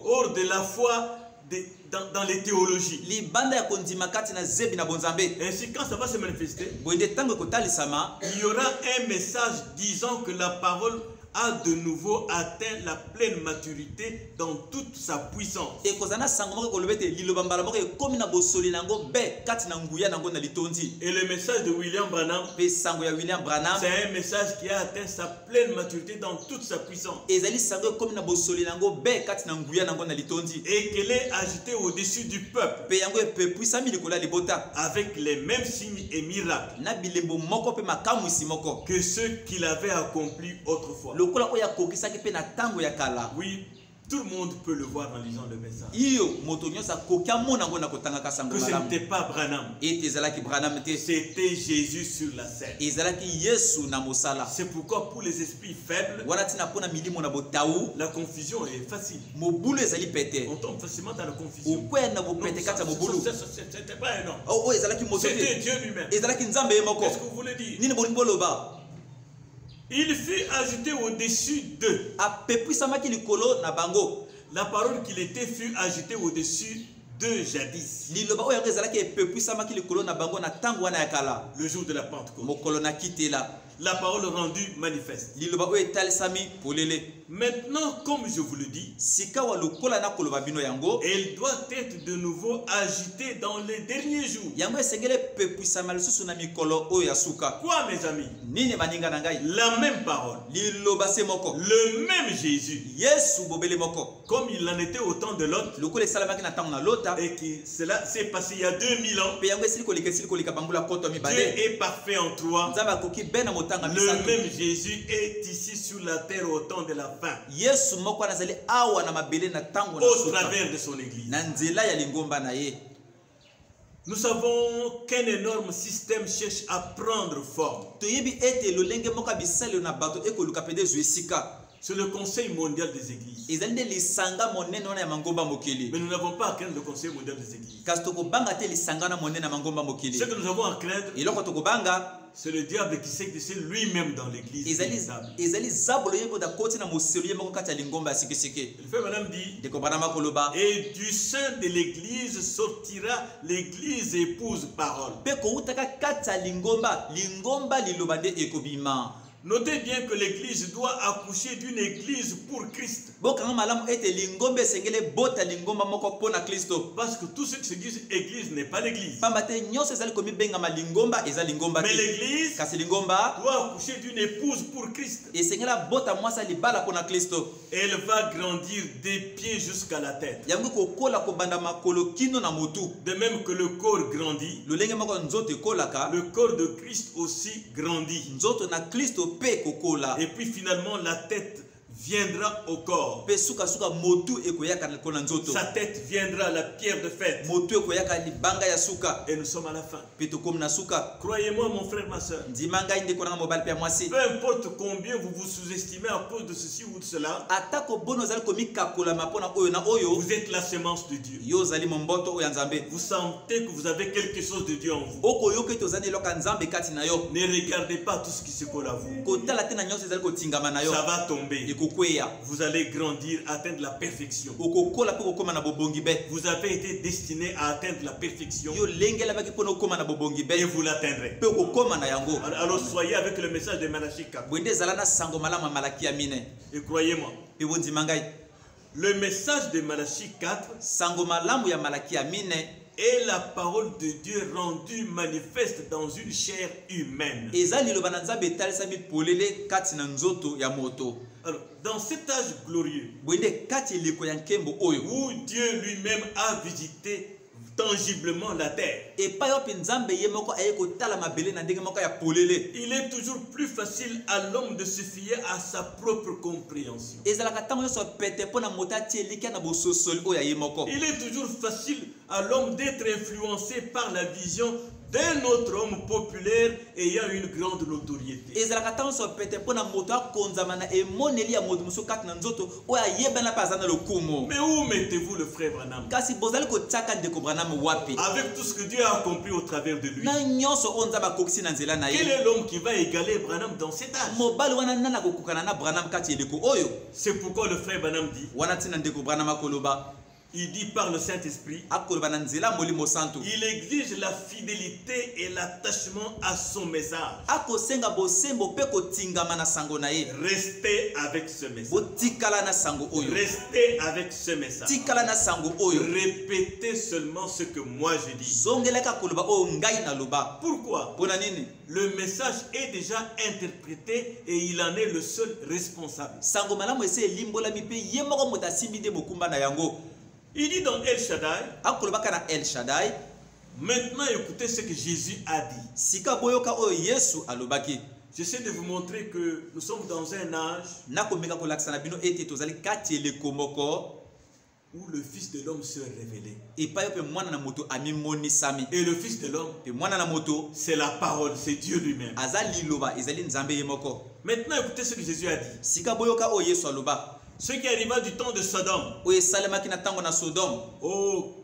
hors de la foi dans les théologies. Ainsi, quand ça va se manifester, il y aura un message disant que la parole a de nouveau atteint la pleine maturité dans toute sa puissance. Et le message de William Branham, c'est un message qui a atteint sa pleine maturité dans toute sa puissance. Et qu'elle est agitée au-dessus du peuple avec les mêmes signes et miracles que ceux qu'il avait accomplis autrefois. Oui, tout le monde peut le voir en lisant le message. Que ce n'était pas Branham, c'était Jésus sur la scène. C'est pourquoi pour les esprits faibles, la confusion est facile. On tombe facilement dans la confusion. C'était pas un homme, c'était Dieu lui-même. Qu'est-ce que vous voulez dire? Il fut agité au-dessus d'eux. La parole qu'il était fut agitée au-dessus d'eux jadis. Le jour de la Pentecôte. La parole rendue manifeste. Maintenant, comme je vous le dis, elle doit être de nouveau agitée dans les derniers jours. Quoi, mes amis? La même parole, le même Jésus, comme il en était au temps de Lot, et que cela s'est passé il y a 2000 ans. Dieu est parfait en toi. Le même Jésus est ici sur la terre au temps de la fin, au travers de son église. Nous savons qu'un énorme système cherche à prendre forme. C'est le Conseil mondial des églises. Mais nous n'avons pas à craindre le Conseil mondial des églises. Ce que nous avons à craindre, c'est le diable qui sait que c'est lui-même dans l'église. Le frère Madame dit, et du sein de l'église sortira l'église épouse parole. Notez bien que l'église doit accoucher d'une église pour Christ. Parce que tout ce qui se dit église n'est pas l'église. Mais l'église doit accoucher d'une épouse pour Christ. Elle va grandir des pieds jusqu'à la tête. De même que le corps grandit, le corps de Christ aussi grandit. Et puis finalement la tête viendra au corps. Pe suka suka motu ekoyaka na nzoto. Sa tête viendra à la pierre de fête. Motu ekoyaka libanga ya suka. Et nous sommes à la fin. Pe tokomi na suka. Croyez-moi, mon frère, ma soeur. Ndimanga inde kona mobile pe mwasi. Peu importe combien vous vous sous-estimez à cause de ceci ou de cela, Atako bono zali komi kakola mapona oyo na oyo. vous êtes la semence de Dieu. Yo zali momboto oyo nzambe. Vous sentez que vous avez quelque chose de Dieu en vous. Oko yo ke tozani loka nzambe kati na yo. Ne regardez pas tout ce qui se colle à vous. Kotala te na nyonso zali kotingama na yo. Ça va tomber. Ekokweya. Vous allez grandir, atteindre la perfection. Okokola pe kokoma na bobongi be. Vous avez été destiné à atteindre la perfection. Yo lengela baki pona okoma na bobongi be. Et vous l'atteindrez. Pe okokoma na yango. Alors soyez avec le message de Malachie 4. Bwende zalana sango malama malaki ya mine. Et croyez-moi, Pe bondimangai. le message de Malachie 4 Sango malamu ya malaki ya mine. est la parole de Dieu rendue manifeste dans une chair humaine. Eza liloba na nzambe etalisami polele kati na nzoto ya moto. Alors, dans cet âge glorieux, Bwende kati liko ya nkembo oyo. où Dieu lui-même a visité tangiblement la terre, Epai ope nzambe ye moko aye kotala mabele na ndenge moko ya polele. il est toujours plus facile à l'homme de se fier à sa propre compréhension. Ezalaka ntango nyonso pete mpo na moto atie elikya na bososoli oyo ya ye moko. Il est toujours facile à l'homme d'être influencé par la vision d'un autre homme populaire ayant une grande notoriété. Ezalaka ntango nyonso pete mpo na moto akonzama na emoneli ya moto mosusu kati na nzoto oyo ayebana mpe aza na lokumu. Mais où mettez-vous le frère Branham? Kasi bozali kotiaka ndeko Branham wapi? Avec tout ce que Dieu a accompli au travers de lui. Na nyonso oyo nzambe akokisi na nzela na Quel ye. est l'homme qui va égaler Branham dans cet âge? Mobali wana nani akokokana na Branham kati ya eleko oyo? C'est pourquoi le frère Branham dit, Wana ntina ndeko Branham akoloba. il dit par le Saint-Esprit, Akoloba na nzela molimo santu. il exige la fidélité et l'attachement à son message. Akosenga bosembo pe kotingama na sango na ye. Restez avec ce message. Botikala na sango oyo. Restez avec ce message. Tikala na sango oyo. Répétez seulement ce que moi je dis. Zongelaka koloba oyo ngai na loba. Pourquoi? Pona nini? Le message est déjà interprété et il en est le seul responsable. Sango malamu ese elimbolami pe ye moko moto asimbi nde mokumba na yango. Il dit dans El Shaddai, Akoloba kana El Shaddai. maintenant écoutez ce que Jésus a dit. Sika boyoka oyo Yesu alobaki. J'essaie de vous montrer que nous sommes dans un âge Nakomeka kolakisa na bino ete tozali kati eleko moko où le Fils de l'homme se révélait. epai pe mwana na moto amimonisami. Et le Fils de l'homme, Pe mwana na moto c'est la parole, c'est Dieu lui-même. aza liloba ezali nzambe ye moko. Maintenant écoutez ce que Jésus a dit. Sika boyoka oyo Yesu aloba. Ce qui arriva du temps de Sodome, Oyo esalemaki na ntango na Sodome. oh,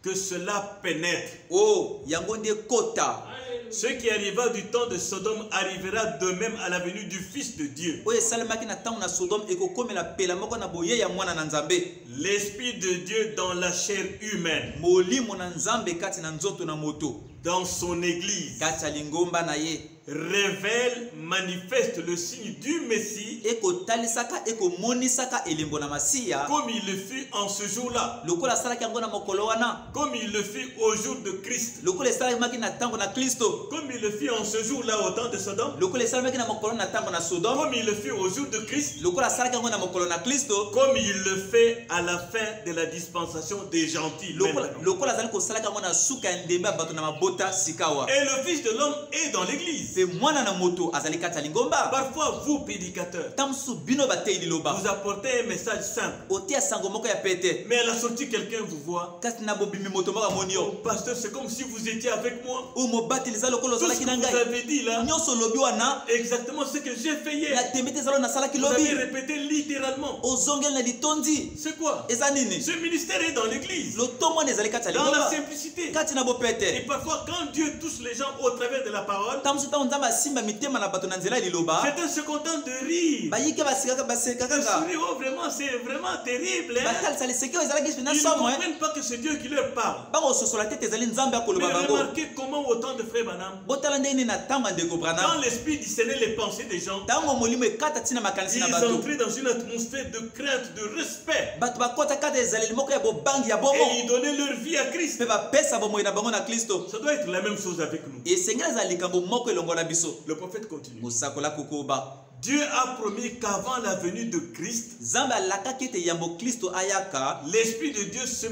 que cela pénètre. Oh, yango nde kota. Ce qui arriva du temps de Sodome arrivera de même à la venue du Fils de Dieu. Oyo esalemaki na ntango na Sodome ekokomela pela moko na boye ya mwana na nzambe. L'Esprit de Dieu dans la chair humaine, Molimo na nzambe kati na nzoto na moto. dans son église, Kati ya lingomba na ye. révèle, manifeste le signe du Messie Eko talisaka eko monisaka elembo na masiya. comme il le fit en ce jour-là, Lokola salaki yango na mokolo wana. comme il le fit au jour de Christ, Lokola esalemaki na ntango na Kristo. comme il le fit en ce jour-là au temps de Sodome, Lokola esalemaki na mokolo na ntango na Sodome. comme il le fit au jour de Christ, Lokola salaki yango na mokolo na Kristo. comme il le fait à la fin de la dispensation des gentils. maintenant. Lokola azali kosalaka yango na suka ya ndembe ya bato na mabota sikawa. Et le Fils de l'homme est dans l'église. Pe mwana na moto azali kati ya lingomba. Parfois, vous, prédicateurs, Tamsu bino batei liloba. vous apportez un message simple, Otia sango moko ya pete. mais à la sortie, quelqu'un vous voit. Kasi na bobimi moto moko amoni Oh, yo. pasteur, c'est comme si vous étiez avec moi. O mobati lizalo kolo Tout ce zalaki que na vous ngai. avez dit là, Nyonso lobi wana. exactement ce que j'ai fait hier. Na temete zalo na salaki Vous avez lobi. répété littéralement. Ozongel na litondi. C'est quoi? Eza nini? Ce ministère est dans l'église, Lotomo ne ezali kati ya dans la lingomba. simplicité. Kati na Et bopete. parfois, quand Dieu touche les gens au travers de la parole, Tamsu ta nzamba simba mitema na bato na nzela liloba. certains se contentent de rire. Bayike basikaka baseka Le kaka. sourire, oh, vraiment, c'est vraiment terrible. Hein? Batalisa liseki oyo ezalaki na Ils ne somo. comprennent pas que c'est Dieu qui leur parle. Bango sosola tete ezali nzambe Mais akoloba bango. remarquez comment au temps de Frère Branham, Botala ndenge na ntango ya ndeko quand Branham. l'esprit discernait les pensées des gens, Ntango molimo ekata ntina makanisi na ils bato. entraient dans une atmosphère de crainte, de respect. Bato bakota kata ezaleli moko ya bobangi ya Et bomo. ils donnaient leur vie à Christ. Mpe bapesa bomoi na bango na Kristo. Ça doit être la même chose avec nous. Esengeli ezala likambo moko elongo na biso. Le prophète continue. Mosakola kokoba. Dieu a promis qu'avant la venue de Christ, Nzambe alakaki ete yambo Kristo ayaka. l'Esprit de Dieu se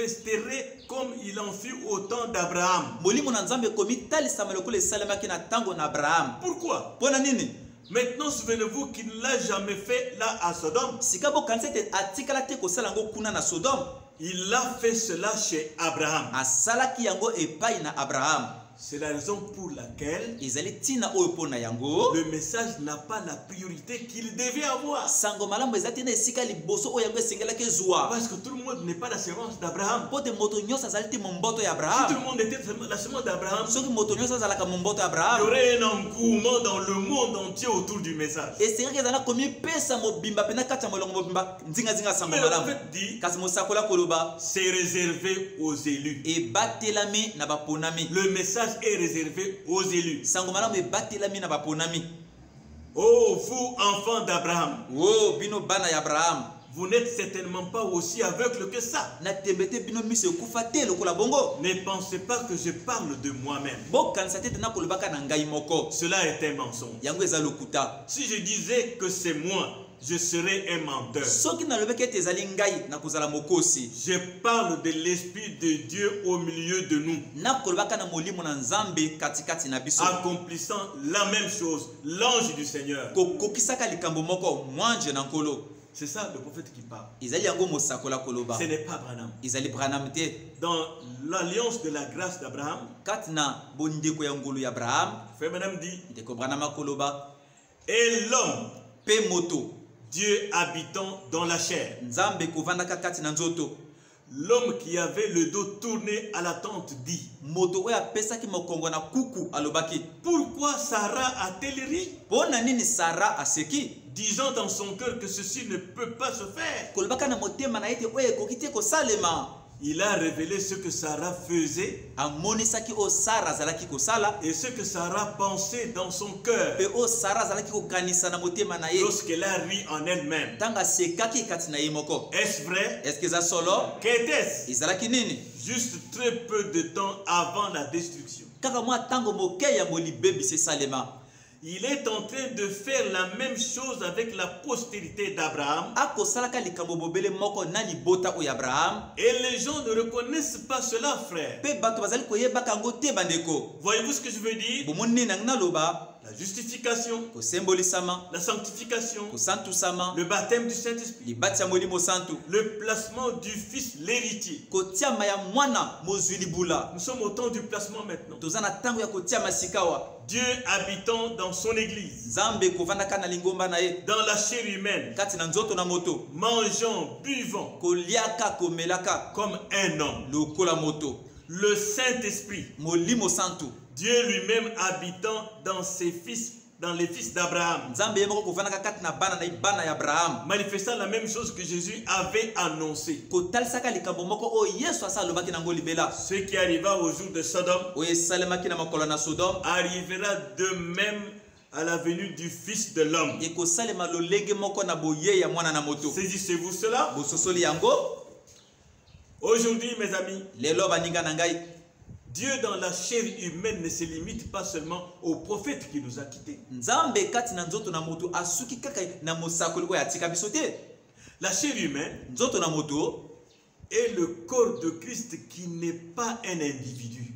manifesterait comme il en fut au temps d'Abraham. Molimo na Nzambe komi talisama lokola esalemaki na ntango na Abraham. Pourquoi? Mpona nini? Maintenant, souvenez-vous qu'il ne l'a jamais fait là à Sodome. Il a fait cela chez Abraham. C'est la raison pour laquelle le message n'a pas la priorité qu'il devait avoir. Parce que tout le monde n'est pas la sémence d'Abraham. Si tout le monde était la sémence d'Abraham, il y aurait un engouement dans le monde entier autour du message. Mais le fait dit, c'est réservé aux élus. Le message est réservé aux élus. Oh, vous, enfants d'Abraham, vous n'êtes certainement pas aussi aveugle que ça. Ne pensez pas que je parle de moi-même. Cela est un mensonge. Si je disais que c'est moi, je serais un menteur. Je parle de l'Esprit de Dieu au milieu de nous, accomplissant la même chose, l'ange du Seigneur. C'est ça le prophète qui parle. Ce n'est pas Branham. Dans l'alliance de la grâce d'Abraham, Frère Branham dit, et l'homme, Dieu habitant dans la chair, l'homme qui avait le dos tourné à la tente dit, pourquoi Sarah a-t-elle ri, disant dans son cœur que ceci ne peut pas se faire? Il a révélé ce que Sarah faisait et ce que Sarah pensait dans son cœur lorsqu'elle a ri en elle-même. Est-ce vrai? Qu'était-ce? Juste très peu de temps avant la destruction. Il est en train de faire la même chose avec la postérité d'Abraham. Et les gens ne reconnaissent pas cela, frère. Voyez-vous ce que je veux dire? La justification, la sanctification, le baptême du Saint-Esprit, le placement du Fils, l'héritier. Nous sommes au temps du placement maintenant. Dieu habitant dans son église, dans la chair humaine, mangeant, buvant, comme un homme. Le Saint-Esprit, Dieu lui-même habitant dans ses fils, dans les fils d'Abraham, manifestant la même chose que Jésus avait annoncé. Ce qui arriva au jour de Sodome arrivera de même à la venue du Fils de l'homme. Saisissez-vous cela? Aujourd'hui, mes amis, Dieu dans la chair humaine ne se limite pas seulement au prophète qui nous a quittés. La chair humaine est le corps de Christ qui n'est pas un individu,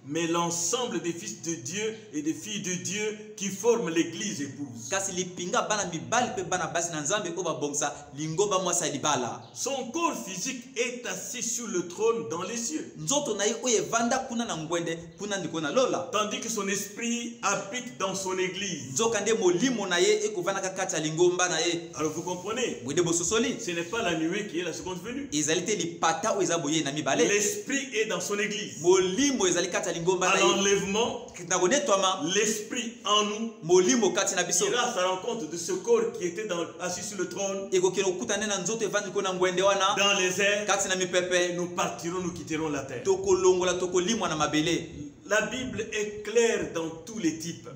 mais l'ensemble des fils de Dieu et des filles de Dieu qui forment l'église épouse. Son corps physique est assis sur le trône dans les cieux, tandis que son esprit habite dans son église. Alors vous comprenez, ce n'est pas la nuée qui est la seconde venue. L'esprit est dans son église. À l'enlèvement, l'esprit en nous ira à sa rencontre de ce corps qui était assis sur le trône dans les airs. Nous partirons, nous quitterons la terre. La Bible est claire dans tous les types.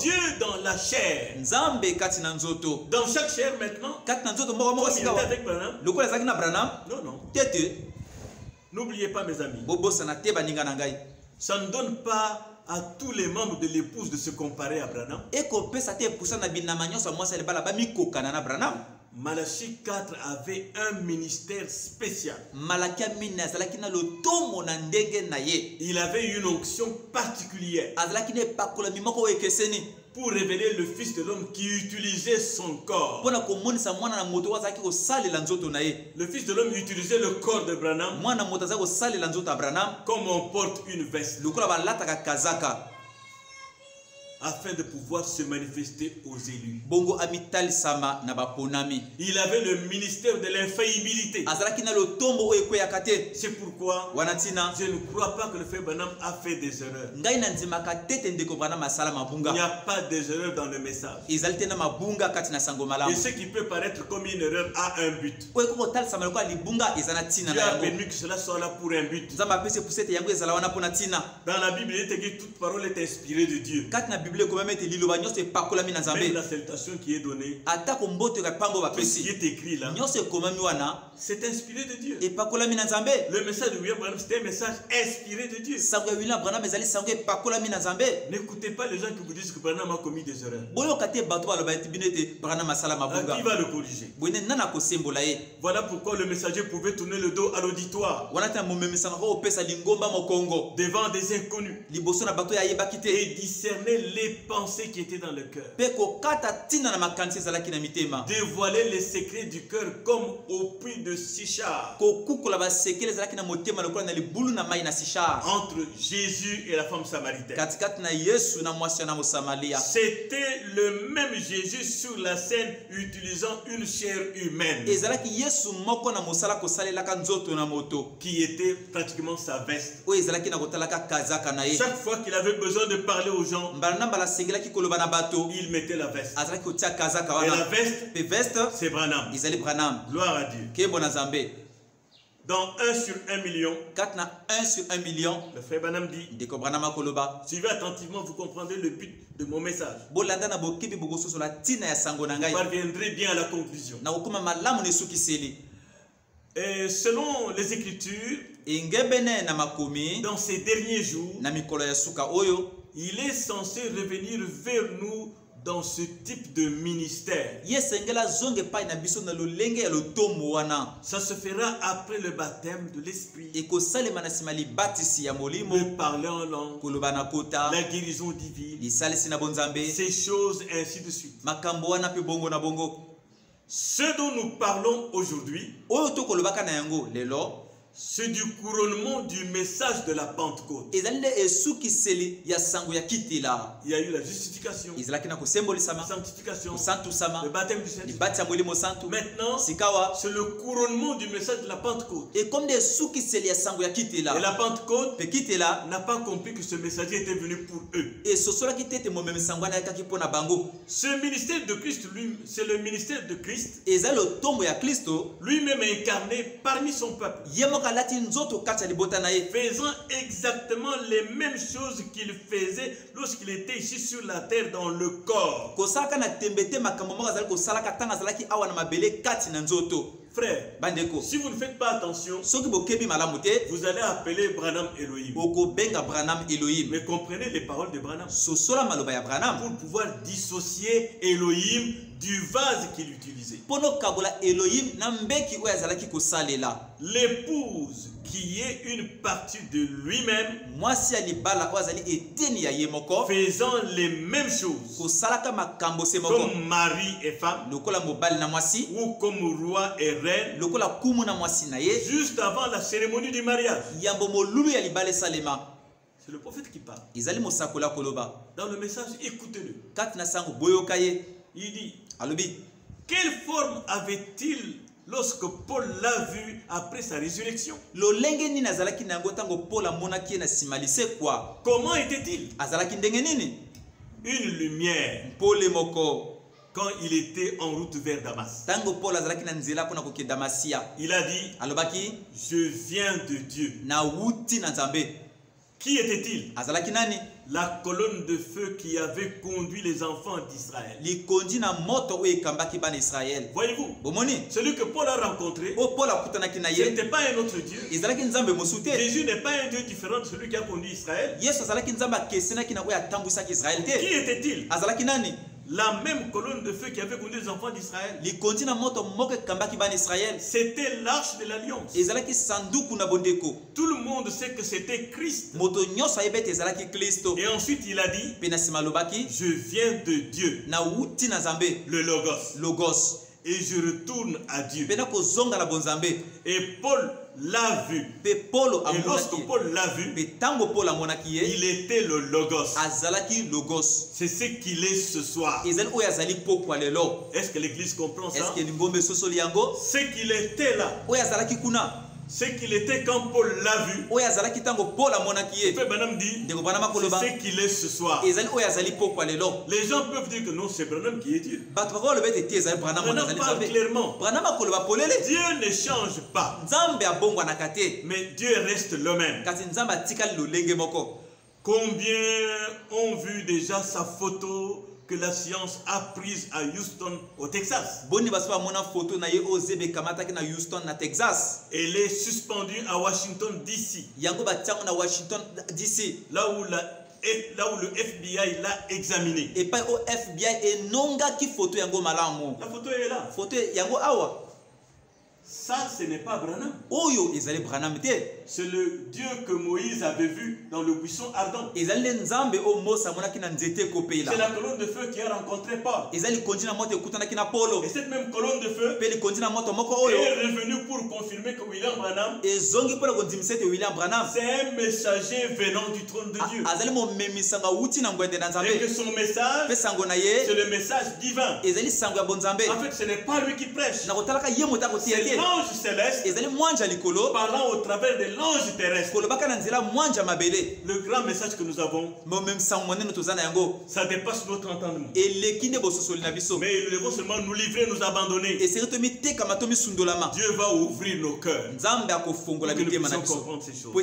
Dieu dans la chair. Dans chaque chair maintenant. Comme il était avec Branham. Non, non. N'oubliez pas, mes amis, ça ne donne pas à tous les membres de l'épouse de se comparer à Branham. Malachie 4 avait un ministère spécial. Il avait une onction particulière pour révéler le Fils de l'homme qui utilisait son corps. Le Fils de l'homme utilisait le corps de Branham comme on porte une veste, afin de pouvoir se manifester aux élus. Il avait le ministère de l'infaillibilité. C'est pourquoi je ne crois pas que le frère Branham a fait des erreurs. Il n'y a pas des erreurs dans le message. Et ce qui peut paraître comme une erreur a un but. Dieu a permis que cela soit là pour un but. Dans la Bible, il est écrit toute parole est inspirée de Dieu. Même la salutation qui est donnée, tout ce qui est écrit là, c'est inspiré de Dieu. Le message de William Branham, c'était un message inspiré de Dieu. N'écoutez pas les gens qui vous disent que Branham a commis des erreurs. Qui va le corriger? Voilà pourquoi le messager pouvait tourner le dos à l'auditoire devant des inconnus et discerner les pensées qui étaient dans le cœur. Dévoiler les secrets du cœur comme au puits de Sichar. Entre Jésus et la femme samaritaine. C'était le même Jésus sur la scène utilisant une chair humaine qui était pratiquement sa veste. Chaque fois qu'il avait besoin de parler aux gens, il mettait la veste. Et la veste, c'est Branham. Gloire à Dieu. Dans 1 sur 1 million, le frère Branham dit, suivez attentivement, vous comprendrez le but de mon message. Vous parviendrez bien à la conclusion. Et selon les Écritures, dans ces derniers jours, il est censé revenir vers nous dans ce type de ministère. Ça se fera après le baptême de l'Esprit. Le parler en langue, la guérison divine, ces choses ainsi de suite. Ce dont nous parlons aujourd'hui, c'est du couronnement du message de la Pentecôte. Il y a eu la justification, la sanctification, le baptême du Saint-Esprit. Maintenant, c'est le couronnement du message de la Pentecôte. Et la Pentecôte n'a pas compris que ce messager était venu pour eux. Ce ministère de Christ, c'est le ministère de Christ, lui-même incarné parmi son peuple, faisant exactement les mêmes choses qu'il faisait lorsqu'il était ici sur la terre dans le corps. Frère, si vous ne faites pas attention, vous allez appeler Branham Elohim. Mais comprenez les paroles de Branham pour pouvoir dissocier Elohim du vase qu'il utilisait. L'épouse qui est une partie de lui-même, faisant les mêmes choses comme mari et femme, ou comme roi et reine, juste avant la cérémonie du mariage. C'est le prophète qui parle. Dans le message, écoutez-le. Il dit, quelle forme avait-il lorsque Paul l'a vu après sa résurrection? Comment était-il? Une lumière quand il était en route vers Damas. Il a dit, je viens de Dieu. Qui était-il? La colonne de feu qui avait conduit les enfants d'Israël. Voyez-vous, celui que Paul a rencontré, ce n'était pas un autre Dieu. Jésus n'est pas un Dieu différent de celui qui a conduit Israël. Qui était-il? la même colonne de feu qui avait conduit les enfants d'Israël. C'était l'arche de l'alliance. Tout le monde sait que c'était Christ. Et ensuite il a dit, je viens de Dieu, le Logos. Et je retourne à Dieu. Et Paul l'a vu. Et lorsque Paul l'a vu, il était le Logos. C'est ce qu'il est ce soir. Est-ce que l'église comprend ça? Ce qu'il était là. Ce qu'il était quand Paul l'a vu. Frère Branham dit, c'est ce qu'il est ce soir. Les gens peuvent dire que non, c'est Branham qui est Dieu. Branham parle clairement. Dieu ne change pas. Mais Dieu reste le même. Combien ont vu déjà sa photo que la science a prise à Houston, au Texas? Elle est suspendue à Washington, D.C. Là où le FBI l'a examiné. La photo est là. Ça, ce n'est pas Branham. C'est le Dieu que Moïse avait vu dans le buisson ardent. C'est la colonne de feu qui a rencontré Paul. Et cette même colonne de feu est revenue pour confirmer que William Branham, c'est un messager venant du trône de Dieu. Et que son message, c'est le message divin. En fait, ce n'est pas lui qui prêche. C'est l'ange céleste parlant au travers de l'ange terrestre. Le grand message que nous avons, ça dépasse notre entendement. Mais nous devons seulement nous livrer, nous abandonner. Dieu va ouvrir nos cœurs pour que nous puissions comprendre ces choses.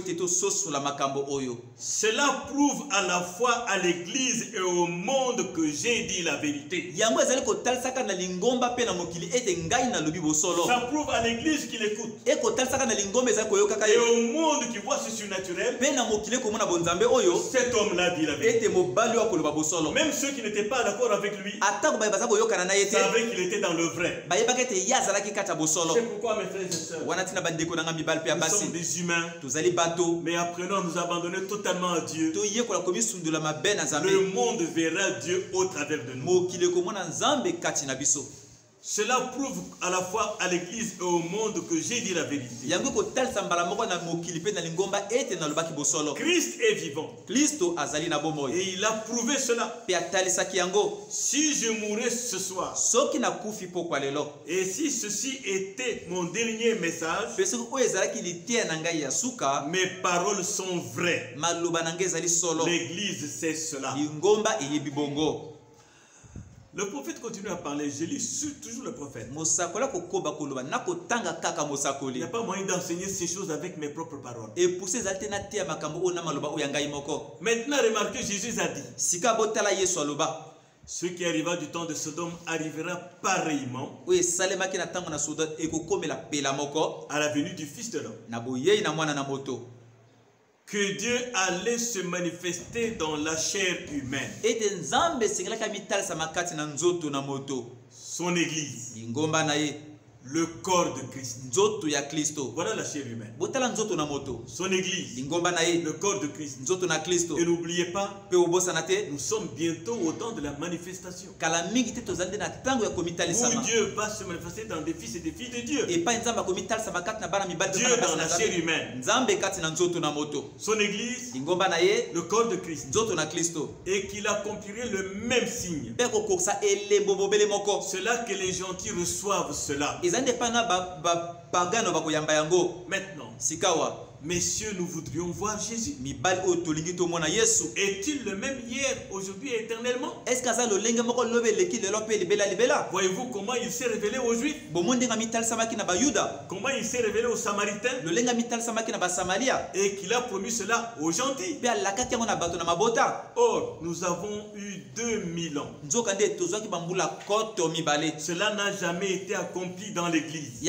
Cela prouve à la fois à l'église et au monde que j'ai dit la vérité. Ça prouve à l'église qui l'écoute et au monde qui voit ce surnaturel. Cet homme-là dit la vérité. Même ceux qui n'étaient pas d'accord avec lui savaient qu'il était dans le vrai. C'est pourquoi, mes frères et sœurs, nous sommes des humains, mais apprenons à nous abandonner totalement à Dieu. Le monde verra Dieu au travers de nous. Cela prouve à la fois à l'église et au monde que j'ai dit la vérité. Christ est vivant. Et il a prouvé cela. Si je mourais ce soir, et si ceci était mon dernier message, mes paroles sont vraies. L'église sait cela. Le prophète continue à parler. Je lis toujours le prophète. Il n'y a pas moyen d'enseigner ces choses avec mes propres paroles. Maintenant, remarquez, Jésus a dit, ce qui arriva du temps de Sodome arrivera pareillement à la venue du Fils de l'homme. Que Dieu allait se manifester dans la chair humaine. Son église. Le corps de Christ. Voilà la chair humaine. Son église. Le corps de Christ. Et n'oubliez pas, nous sommes bientôt au temps de la manifestation. Où Dieu va se manifester dans des fils et des filles de Dieu. Dieu dans la chair humaine. Son église. Le corps de Christ. Et qu'il accomplirait le même signe. Cela que les gentils reçoivent cela. Maintenant, messieurs, nous voudrions voir Jésus. Est-il le même hier, aujourd'hui et éternellement? Voyez-vous comment il s'est révélé aux Juifs? Comment il s'est révélé aux Samaritains? Et qu'il a promis cela aux gentils. Or, nous avons eu 2000 ans. Cela n'a jamais été accompli dans l'église.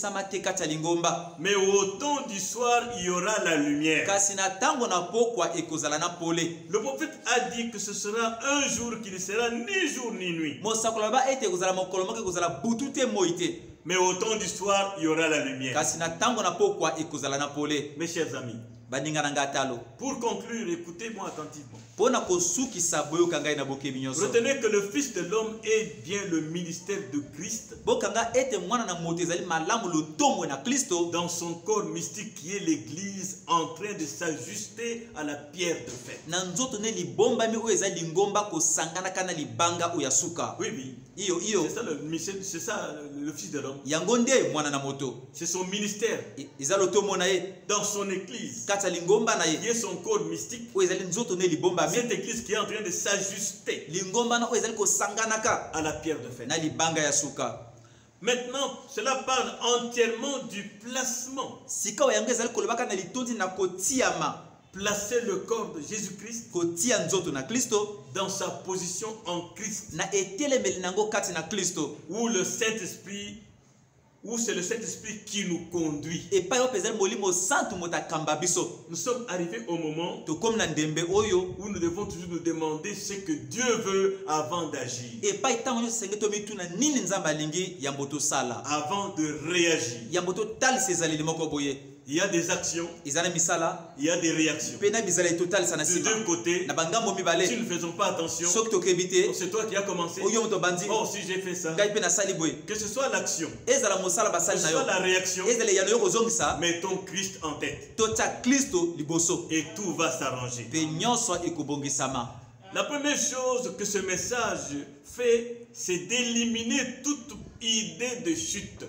ekokisama te kati ya lingomba. Mais au temps du soir, il y aura la lumière. Kasi na tango na pokwa ekozala na pole. Le prophète a dit que ce sera un jour qui ne sera ni jour ni nuit. Mosakolo ba ete ekozala mokolo moko ekozala butu te moi te. Mais au temps du soir, il y aura la lumière. Kasi na tango na pokwa ekozala na pole. Mes chers amis, baninga na ngatalo. Pour conclure, écoutez-moi attentivement. Pona kosukisa boyoka ngai na bokebi nyonso. Retenez que le Fils de l'homme est bien le ministère de Christ. Bokanga ete mwana na moto ezali malamu lotomo na Kristo. Dans son corps mystique qui est l'Église, en train de s'ajuster à la pierre de fer. Na nzoto ne libombami oyo ezali lingomba kosangana kana libanga oyo yasuka. Oui, oui. Iyo. C'est ça le Fils de l'homme. Yango nde mwana na moto. C'est son ministère. Eza lotomo na ye. Dans son Église. Kata lingomba na ye. Qui est son corps mystique. Oyo ezali nzoto ne libomba. Cette Église qui est en train de s'ajuster à la pierre de fer. Maintenant, cela parle entièrement du placement. Placer le corps de Jésus-Christ dans sa position en Christ. Où le Saint-Esprit, où c'est le Saint-Esprit qui nous conduit. Nous sommes arrivés au moment où nous devons toujours nous demander ce que Dieu veut avant d'agir. Avant de réagir. Il y a des actions, il y a des réactions. De deux côtés, si nous ne faisons pas attention, c'est toi qui as commencé. Oh, si j'ai fait ça, que ce soit l'action, que ce soit la réaction, mettons Christ en tête. Et tout va s'arranger. La première chose que ce message fait, c'est d'éliminer toute idée de chute.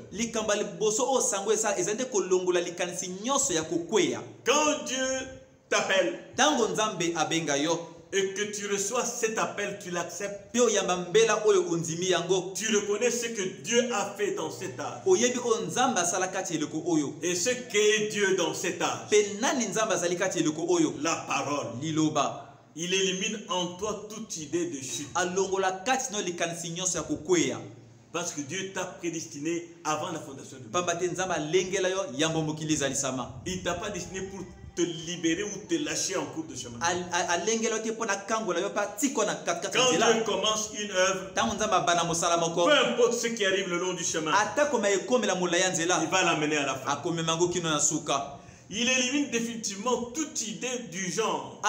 Quand Dieu t'appelle et que tu reçois cet appel, tu l'acceptes. Tu reconnais ce que Dieu a fait dans cet âge. Et ce qu'est Dieu dans cet âge. La parole. Il élimine en toi toute idée de chute. Parce que Dieu t'a prédestiné avant la fondation du monde. Il ne t'a pas destiné pour te libérer ou te lâcher en cours de chemin. Quand Dieu commence une œuvre, peu importe ce qui arrive le long du chemin, il va l'amener à la fin. Il élimine définitivement toute idée du genre.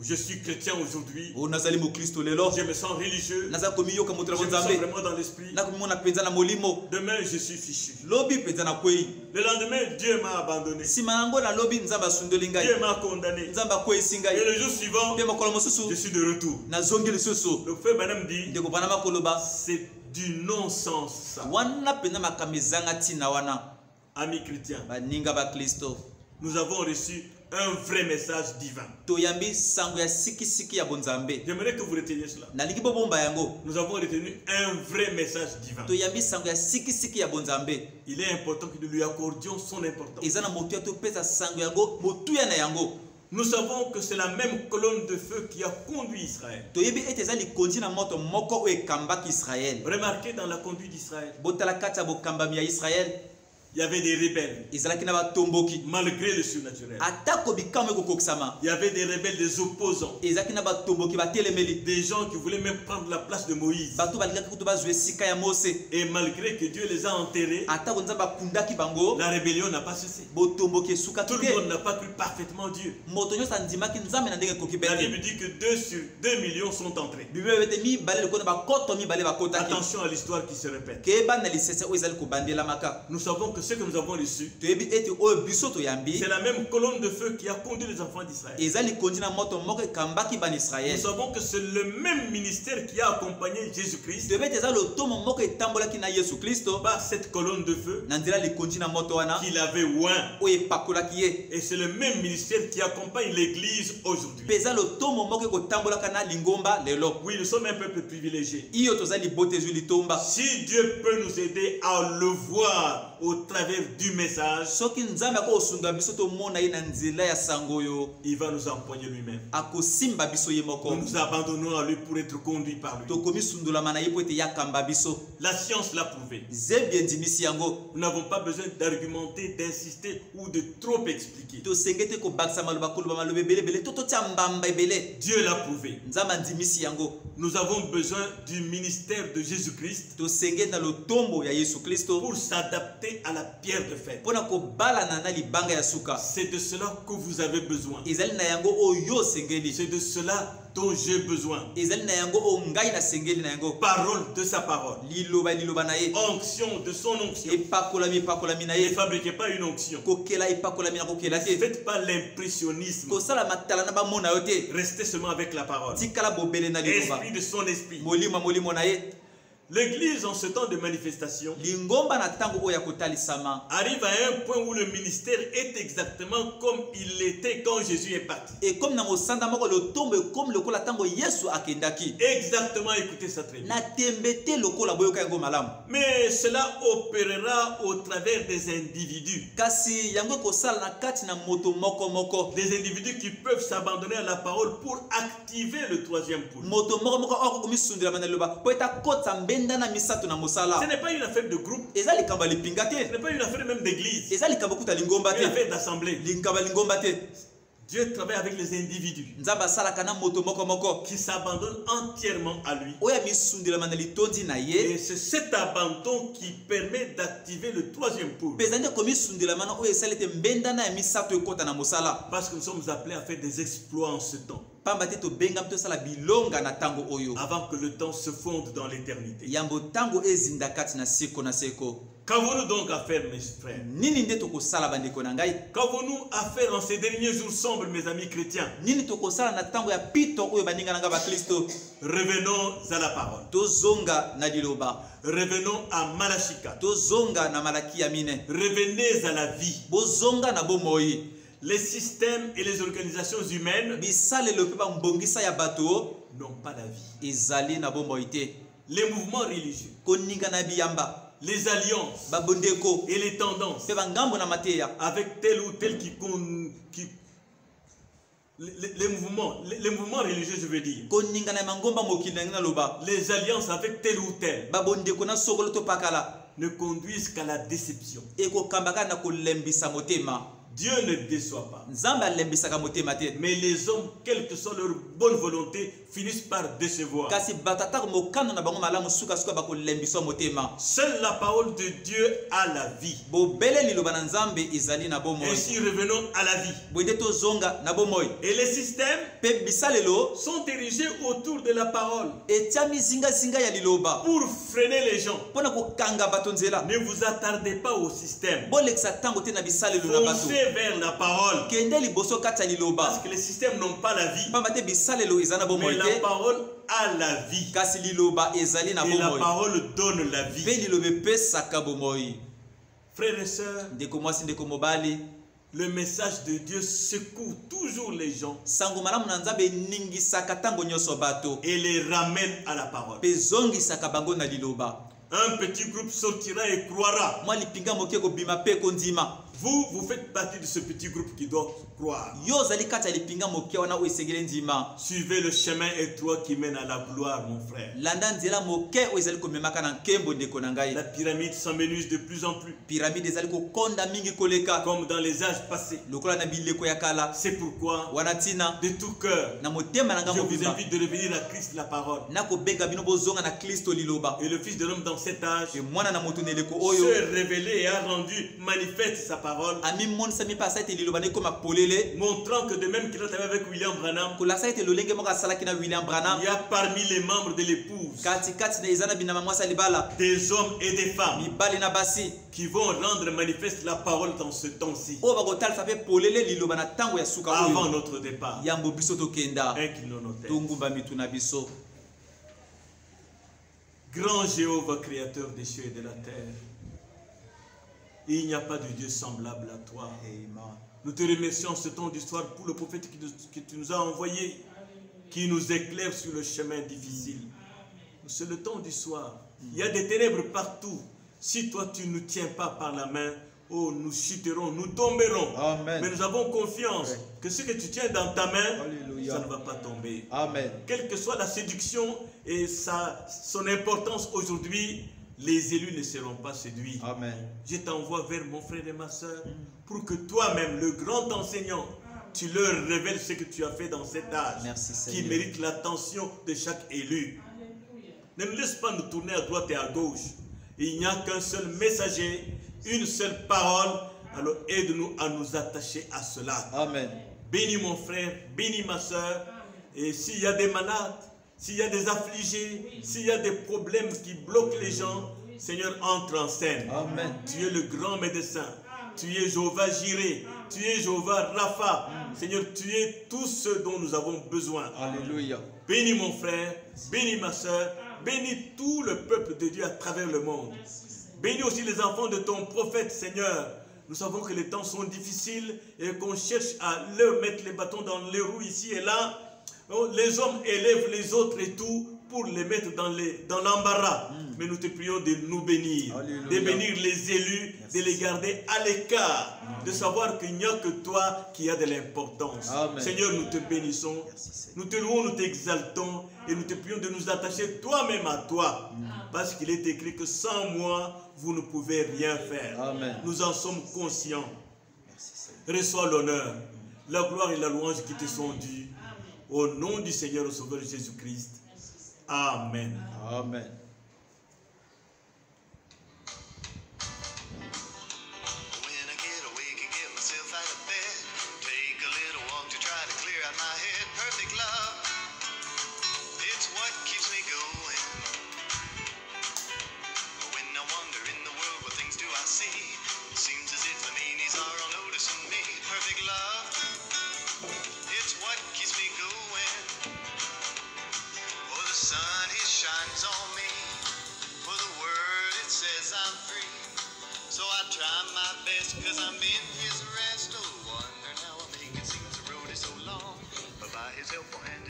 Je suis chrétien aujourd'hui. Je me sens religieux. Je me sens vraiment dans l'esprit. Demain, je suis fichu. Le lendemain, Dieu m'a abandonné. Dieu m'a condamné. Et le jour suivant, je suis de retour. Le frère Branham dit, c'est du non-sens. Amis chrétiens, nous avons reçu un vrai message divin. J'aimerais que vous reteniez cela. Nous avons retenu un vrai message divin. Il est important que nous lui accordions son importance. Nous savons que c'est la même colonne de feu qui a conduit Israël. Remarquez dans la conduite d'Israël, il y avait des rebelles, malgré le surnaturel. Il y avait des rebelles, des opposants, des gens qui voulaient même prendre la place de Moïse. Et malgré que Dieu les a enterrés, la rébellion n'a pas cessé. Tout le monde n'a pas cru parfaitement Dieu. La Bible dit que 2 millions sont entrés. Attention à l'histoire qui se répète. Nous savons que ce que nous avons reçu, c'est la même colonne de feu qui a conduit les enfants d'Israël. Nous savons que c'est le même ministère qui a accompagné Jésus-Christ par cette colonne de feu qu'il avait oint. Et c'est le même ministère qui accompagne l'Église aujourd'hui. Oui, nous sommes un peuple privilégié. Si Dieu peut nous aider à le voir au travers travers du message, soki nzambe akosunga biso tomona ye na nzela ya sango yo il va nous empoigner lui-même. akosimba biso ye moko Nous nous abandonnons à lui pour être conduits par lui. tokomi sundulama na ye po ete yakamba biso La science l'a prouvé. zebi endimisi yango Nous n'avons pas besoin d'argumenter, d'insister ou de trop expliquer. tosenge te kobakisa maloba koloba maloba ebelebele to totya mbamba ebele Dieu l'a prouvé. nzambe andimisi yango Nous avons besoin du ministère de Jésus-Christ tosenge na lotombo ya yesu kristo pour s'adapter à la pierre de fête. mpona kobalana na libanga ya suka C'est de cela que vous avez besoin. ezali na yango oyo osengeli C'est de cela dont j'ai besoin. ezali na yango oyo ngai nasengeli na yango Parole de sa parole. liloba na ye Onction de son onction. epakolami na Ne ye fabriquez pas une onction. kokela epakolami na kokela Ne te faites pas l'impressionnisme. kosala matala na bamona yo te Restez seulement avec la parole. tikala bobele na liloba Esprit de son esprit. molimo na ye L'église, en ce temps de manifestation, lingomba na ntango oyo ya kotalisama arrive à un point où le ministère est exactement comme il était quand Jésus est parti. ekomi na mosanda moko lotombo ekomi lokola ntango yesu akendaki Exactement, écoutez ça très bien. na tembe te lokola boyoka yango malamu Mais cela opérera au travers des individus. kasi yango ekosala na kati na moto moko Des individus qui peuvent s'abandonner à la parole pour activer le troisième pôle. moto moko oyo komisundelama na liloba po eta kota mbenda na misato na mosala Ce n'est pas une affaire de groupe, eza likambo ya lipinga ce te n'est pas une affaire même d'église, eza likambo kuta lingomba une te affaire d'assemblée. likambo ya lingomba te Dieu travaille avec les individus nzambe asalaka na moto moko qui s'abandonnent entièrement à lui. oyo amisundelama na litondi na Et ye c'est cet abandon qui permet d'activer le troisième pôle. mpe eza nde komisundelama na oyo esali ete mbendana ya misato ekota na mosala Parce que nous sommes appelés à faire des exploits en ce temps, pamba te tobengami tosala bilonga na ntango oyo avant que le temps se fonde dans l'éternité. yambo ntango ezinda kati na seko na seko Qu'avons-nous donc à faire, mes frères? nini nde tokosala bandeko na ngai Qu'avons-nous à faire en ces derniers jours sombres, mes amis chrétiens? nini tokosala na ntango ya pito oyo baninga na ngai bakristo Revenons à la parole. tozonga na liloba Revenons à Malachie 4. tozonga na malaki ya mine Revenez à la vie. bozonga na bomoi Les systèmes et les organisations humaines bisalelo mpe bambongisa ya bato n'ont pas la vie. ezali na bomoi te Les mouvements religieux, koninga na biyamba les alliances babondeko et les tendances mpe bangambo na mateya avec tel ou tel les mouvements religieux, je veux dire, koninga na mangomba mokili na ngai naloba les alliances avec tel ou tel babondeko na sokolo to pakala ne conduisent qu'à la déception. ekokambaka na kolembisa motema Dieu ne déçoit pas. nzambe alembisaka motema te Mais les hommes, quelle que soit leur bonne volonté, finissent par décevoir. kasi bato atako mokano na bango malamu sukasuka bakolembiswa motema Seule la parole de Dieu a la vie. bobele liloba na nzambe ezali na bomoi Ainsi, revenons à la vie. boyende tozonga na bomoi Et les systèmes mpe bisalelo sont érigés autour de la parole etia mizingazinga ya liloba pour freiner les gens. mpona kokanga bato nzela Ne vous attardez pas au système. bolekisa ntango te na bisalelo na bato Foncez vers la parole. kende liboso kati ya Parce liloba que les systèmes n'ont pas la vie. pamba te bisalelo eza na Mais bomoi la te parole a la vie. kasi liloba ezali na Et la bomoi parole donne la mpe vie. liloba epesaka bomoi Frères et sœurs, ndeko mwasi ndeko mobali le message de Dieu secoue toujours les gens sango malamu na nzambe eningisaka ntango nyonso bato et les ramène à la parole. mpe ezongisaka bango na liloba Un petit groupe sortira et croira. mwa lipinga moke kobima mpe kondima Vous faites partie de ce petit groupe qui doit croire. yo ozali kati ya lipinga moke wana oyo esengeli ndima Suivez le chemin étroit qui mène à la gloire, mon frère. landa nzela moke oyo ezali komemaka na nkembo ndeko na ngai La pyramide s'amenuise de plus en plus, piramide ezali kokonda mingi koleka comme dans les âges passés. lokola na bileko ya kala C'est pourquoi, wana ntina de tout cœur, na motema na ngai je vous mobimba invite de revenir à Christ, la parole. nakobenga bino bozonga na kristo liloba Et le Fils de l'homme dans cet âge e mwana na moto na eleko oyo s'est révélé et a rendu manifeste sa parole, amimonisa mpe asa ete liloba na ekoma polele montrant que de même qu'il a travaillé avec William Branham, kolakisa ete lolenge moko asalaki na william branham il y a parmi les membres de l'épouse katikati na eza na binama mwasi ya libala des hommes et des femmes mibali na basi qui vont rendre manifeste la parole dans ce temps-ci, oyo bakotalisa mpe polele liloba na ntango ya suka avant oyo notre départ. yambo biso tokenda Inclinons nos têtes. tongumba mitu na biso. Grand Jéhovah, créateur des cieux et de la terre, il n'y a pas de Dieu semblable à toi. Nous te remercions en ce temps d'histoire pour le prophète que tu nous as envoyé, qui nous éclaire sur le chemin difficile. C'est le temps du soir. Il y a des ténèbres partout. Si toi tu ne nous tiens pas par la main, oh, nous chuterons, nous tomberons. Amen. Mais nous avons confiance que ce que tu tiens dans ta main, Alléluia. ça ne va pas tomber. Amen. Quelle que soit la séduction et son importance aujourd'hui, les élus ne seront pas séduits. Amen. Je t'envoie vers mon frère et ma soeur pour que toi-même, le grand enseignant, tu leur révèles ce que tu as fait dans cet âge. Merci, qui Seigneur. mérite l'attention de chaque élu. Ne nous laisse pas nous tourner à droite et à gauche. Il n'y a qu'un seul messager, une seule parole. Alors aide-nous à nous attacher à cela. Amen. Bénis mon frère, bénis ma soeur. Et s'il y a des malades, s'il y a des affligés, s'il y a des problèmes qui bloquent les gens, Seigneur, entre en scène. Amen. Tu es le grand médecin. Tu es Jéhovah Jireh. Tu es Jéhovah Rapha. Seigneur, tu es tout ce dont nous avons besoin. Alléluia. Bénis mon frère, bénis ma soeur, bénis tout le peuple de Dieu à travers le monde. Bénis aussi les enfants de ton prophète, Seigneur. Nous savons que les temps sont difficiles et qu'on cherche à leur mettre les bâtons dans les roues ici et là. Les hommes élèvent les autres et tout pour les mettre dans l'embarras. Mais nous te prions de nous bénir, Alléluia. de bénir les élus, de les garder à l'écart, de savoir qu'il n'y a que toi qui as de l'importance. Amen. Seigneur, nous te bénissons, nous te louons, nous t'exaltons et nous te prions de nous attacher toi-même à toi. Parce qu'il est écrit que sans moi, vous ne pouvez rien faire. Amen. Nous en sommes conscients. Reçois l'honneur, la gloire et la louange qui te sont dues. Au nom du Seigneur et Sauveur Jésus-Christ. Amen. Amen. When I get awake and get myself out of bed, take a little walk to try to clear out my head. Perfect love, it's what keeps me going. When I wander in the world, what things do I see? Seems as if the meanies are all noticing me. Perfect love, it's what keeps me going. For the sun, it shines on me. For the word, it says I'm free. So I try my best, cause I'm in his rest. Oh, wonder how I make it. Seems the road is so long, but by his help